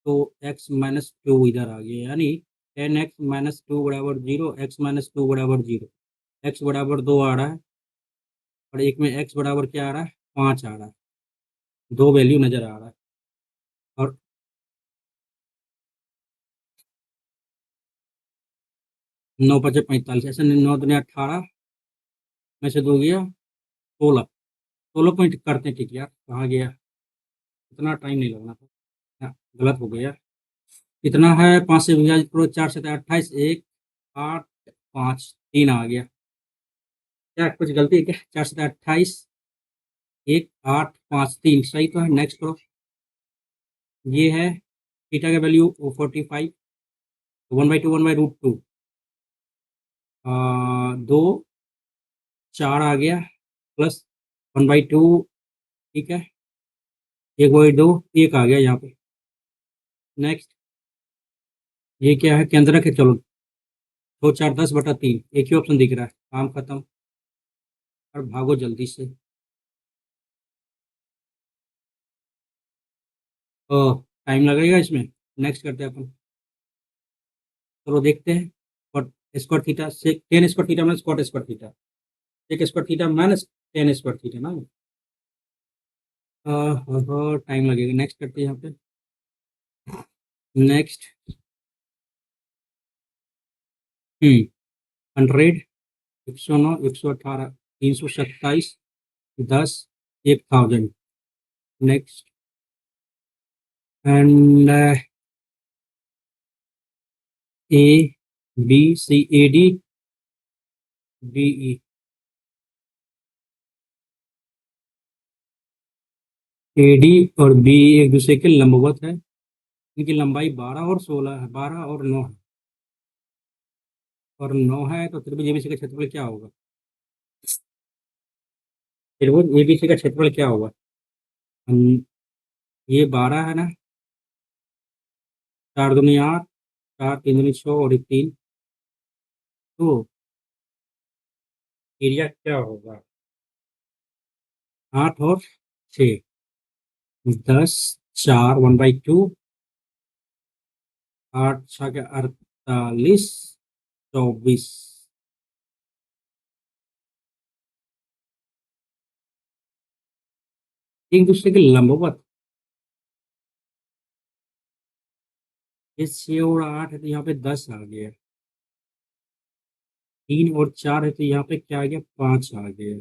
तो x-2 इधर आ गया, यानी 10x-2 बराबर 0, x-2 बराबर 0। x बराबर 2 आ रहा है और एक में x बराबर क्या आ रहा है? 5 आ रहा है। दो वैल्यू नजर आ रहा है। और 9 × 5 = 45, ऐसे 9 दूनी 18 में से 2 गया 16। 16 पॉइंट करते हैं, ठीक यार। कहाँ गया? इतना टाइम नहीं लगना था। हाँ, गलत हो गया। कितना है? 5 से विभाजित करो, 4 7 28, 1 8 5 3 आ गया। क्या कुछ गलती है क्या? 4 7 28, 1 8 5 3 सही तो है। नेक्स्ट करो। ये है थीटा का वैल्यू 45, 1/2 1/√2। 2 4 आ गया प्लस 1/2, ठीक है। 1/2 1 आ गया यहाँ पे। नेक्स्ट, ये क्या है? केंद्रक है। चलो, 2 4 10/3, एक ही ऑप्शन दिख रहा है। काम खत्म। और भागो जल्दी से। टाइम लगेगा इसमें। नेक्स्ट करते हैं अपन। चलो देखते हैं। कॉट स्क्वायर थीटा से 10 square theta minus cot square theta, एक square theta minus 10 square theta ना। टाइम लगेगा। नेक्स्ट करते हैं यहाँ पे। Next 100, 109, 118, 327, 10, 1000। Next and A B C A D B E. A D और बी एक दूसरे के लंबवत है। इनकी लंबाई 12 और 16 है, 12 और 9 है। और 9 है तो त्रिभुज एबीसी का क्षेत्रफल क्या होगा? त्रिभुज एबीसी का क्षेत्रफल क्या होगा? हम- ये 12 है ना। 4 दूनी 8, 4 3 दूनी 6 और एक 3। तो एरिया क्या होगा? 8 और 6, 10 4 1/2, 8 6 के 48, 24। एक दूसरे के लंबवत। ये 6 और 8 है तो यहाँ पे 10 आ गया। 3 और 4 है तो यहाँ पे क्या आ गया? 5 आ गया।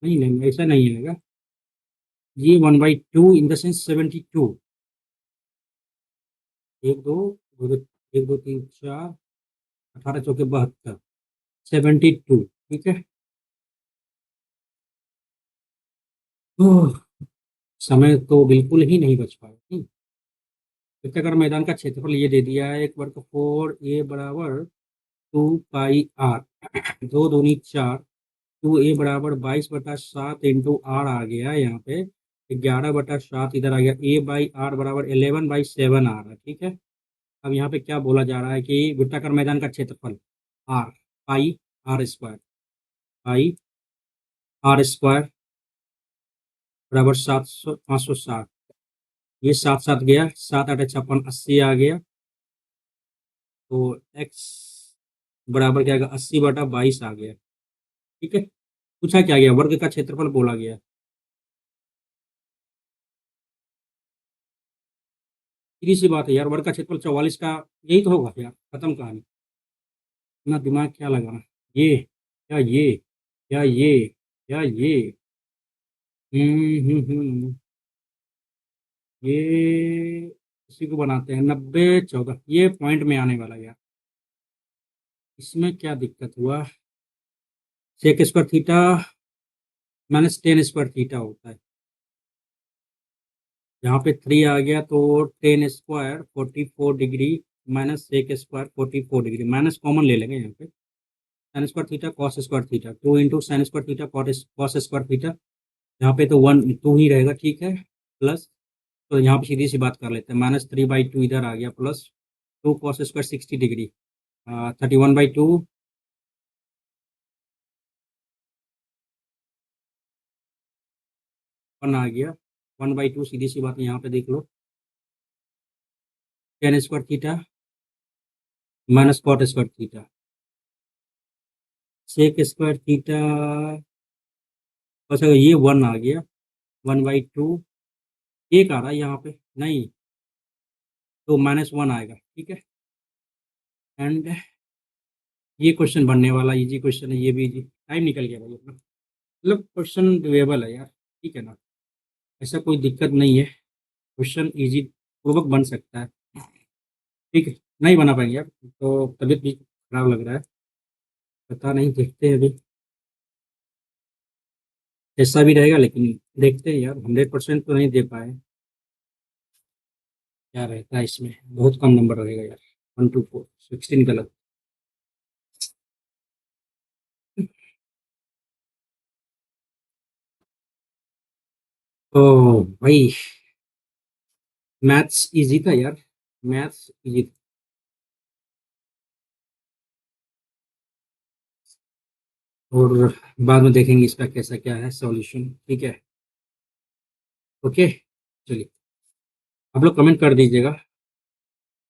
नहीं नहीं, ऐसा नहीं आएगा। ये 1/2 इन द सेंस 72। एक दो दो दो, 1 2 3 4, 18 चौके 72, 72, ठीक है। ओह, समय तो बिल्कुल ही नहीं बच पाया। वृत्ताकार मैदान का क्षेत्रफल ये दे दिया है। एक वर्ग 4 ए बराबर 2 पाई आर, दो दूनी 4, 2a बराबर 22/7 इंटू आर आ गया यहाँ पे, 11/7 इधर आ गया, a/r बराबर 11/7 आ रहा है, ठीक है। अब यहाँ पे क्या बोला जा रहा है कि वृत्ताकार मैदान का क्षेत्रफल R, pi are square, pi are square बराबर 560, ये 7 7 गया, 7 8 56 80 आ गया, तो एक्स बराबर क्या आएगा, 80/22 आ गया, ठीक है। पूछा क्या गया, वर्ग का क्षेत्रफल बोला गया। सीधी सी बात है यार, वर्ग का क्षेत्रफल 44 का यही तो होगा यार, खत्म कहानी। अपना दिमाग क्या लगाना, ये या ये या ये या ये, ये इसी को बनाते हैं 90 14, ये पॉइंट में आने वाला यार। इसमें क्या दिक्कत हुआ, sec square theta minus tan square theta होता है, यहाँ पे 3 आ गया, तो tan square 44 degree minus sec square 44 degree, minus common ले लेंगे यहाँ पे, sine square theta cos square theta, 2 into sine square theta cos square theta, यहाँ पे तो 1 2 ही रहेगा, ठीक है, प्लस, तो यहाँ पे सीधी सी बात कर लेते हैं, -3/2 इधर आ गया, प्लस 2 cos² 60 डिग्री, 31/2, 1 आ गया, 1/2, सीधी सी बात यहाँ पे देख लो, ten square theta minus cot² theta, sec square theta, अच्छा ये 1 आ गया, 1/2, एक आ रहा है यहाँ पे नहीं, तो -1 आएगा, ठीक है। एंड ये क्वेश्चन बनने वाला इजी क्वेश्चन है, ये भी इजी, टाइम निकल गया भाई अपना, मतलब क्वेश्चन डुएबल है यार, ठीक है ना, ऐसा कोई दिक्कत नहीं है, क्वेश्चन इजी पूर्वक बन सकता है, ठीक है। नहीं बना पाएंगे यार, तो तबीयत भी खराब लग रहा है, पता नहीं, देखते हैं अभी कैसा भी रहेगा, लेकिन देखते हैं यार, 100% तो नहीं दे पाए, क्या रहता है इसमें, बहुत कम नंबर रहेगा यार, 1 2 4 16 गलत। ओ भाई, मैथ्स इजी था यार, मैथ्स इजी था। और बाद में देखेंगे इसका कैसा क्या है सॉल्यूशन, ठीक है, ओके, चलिए, आप लोग कमेंट कर दीजिएगा,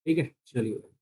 ठीक है, चलिए।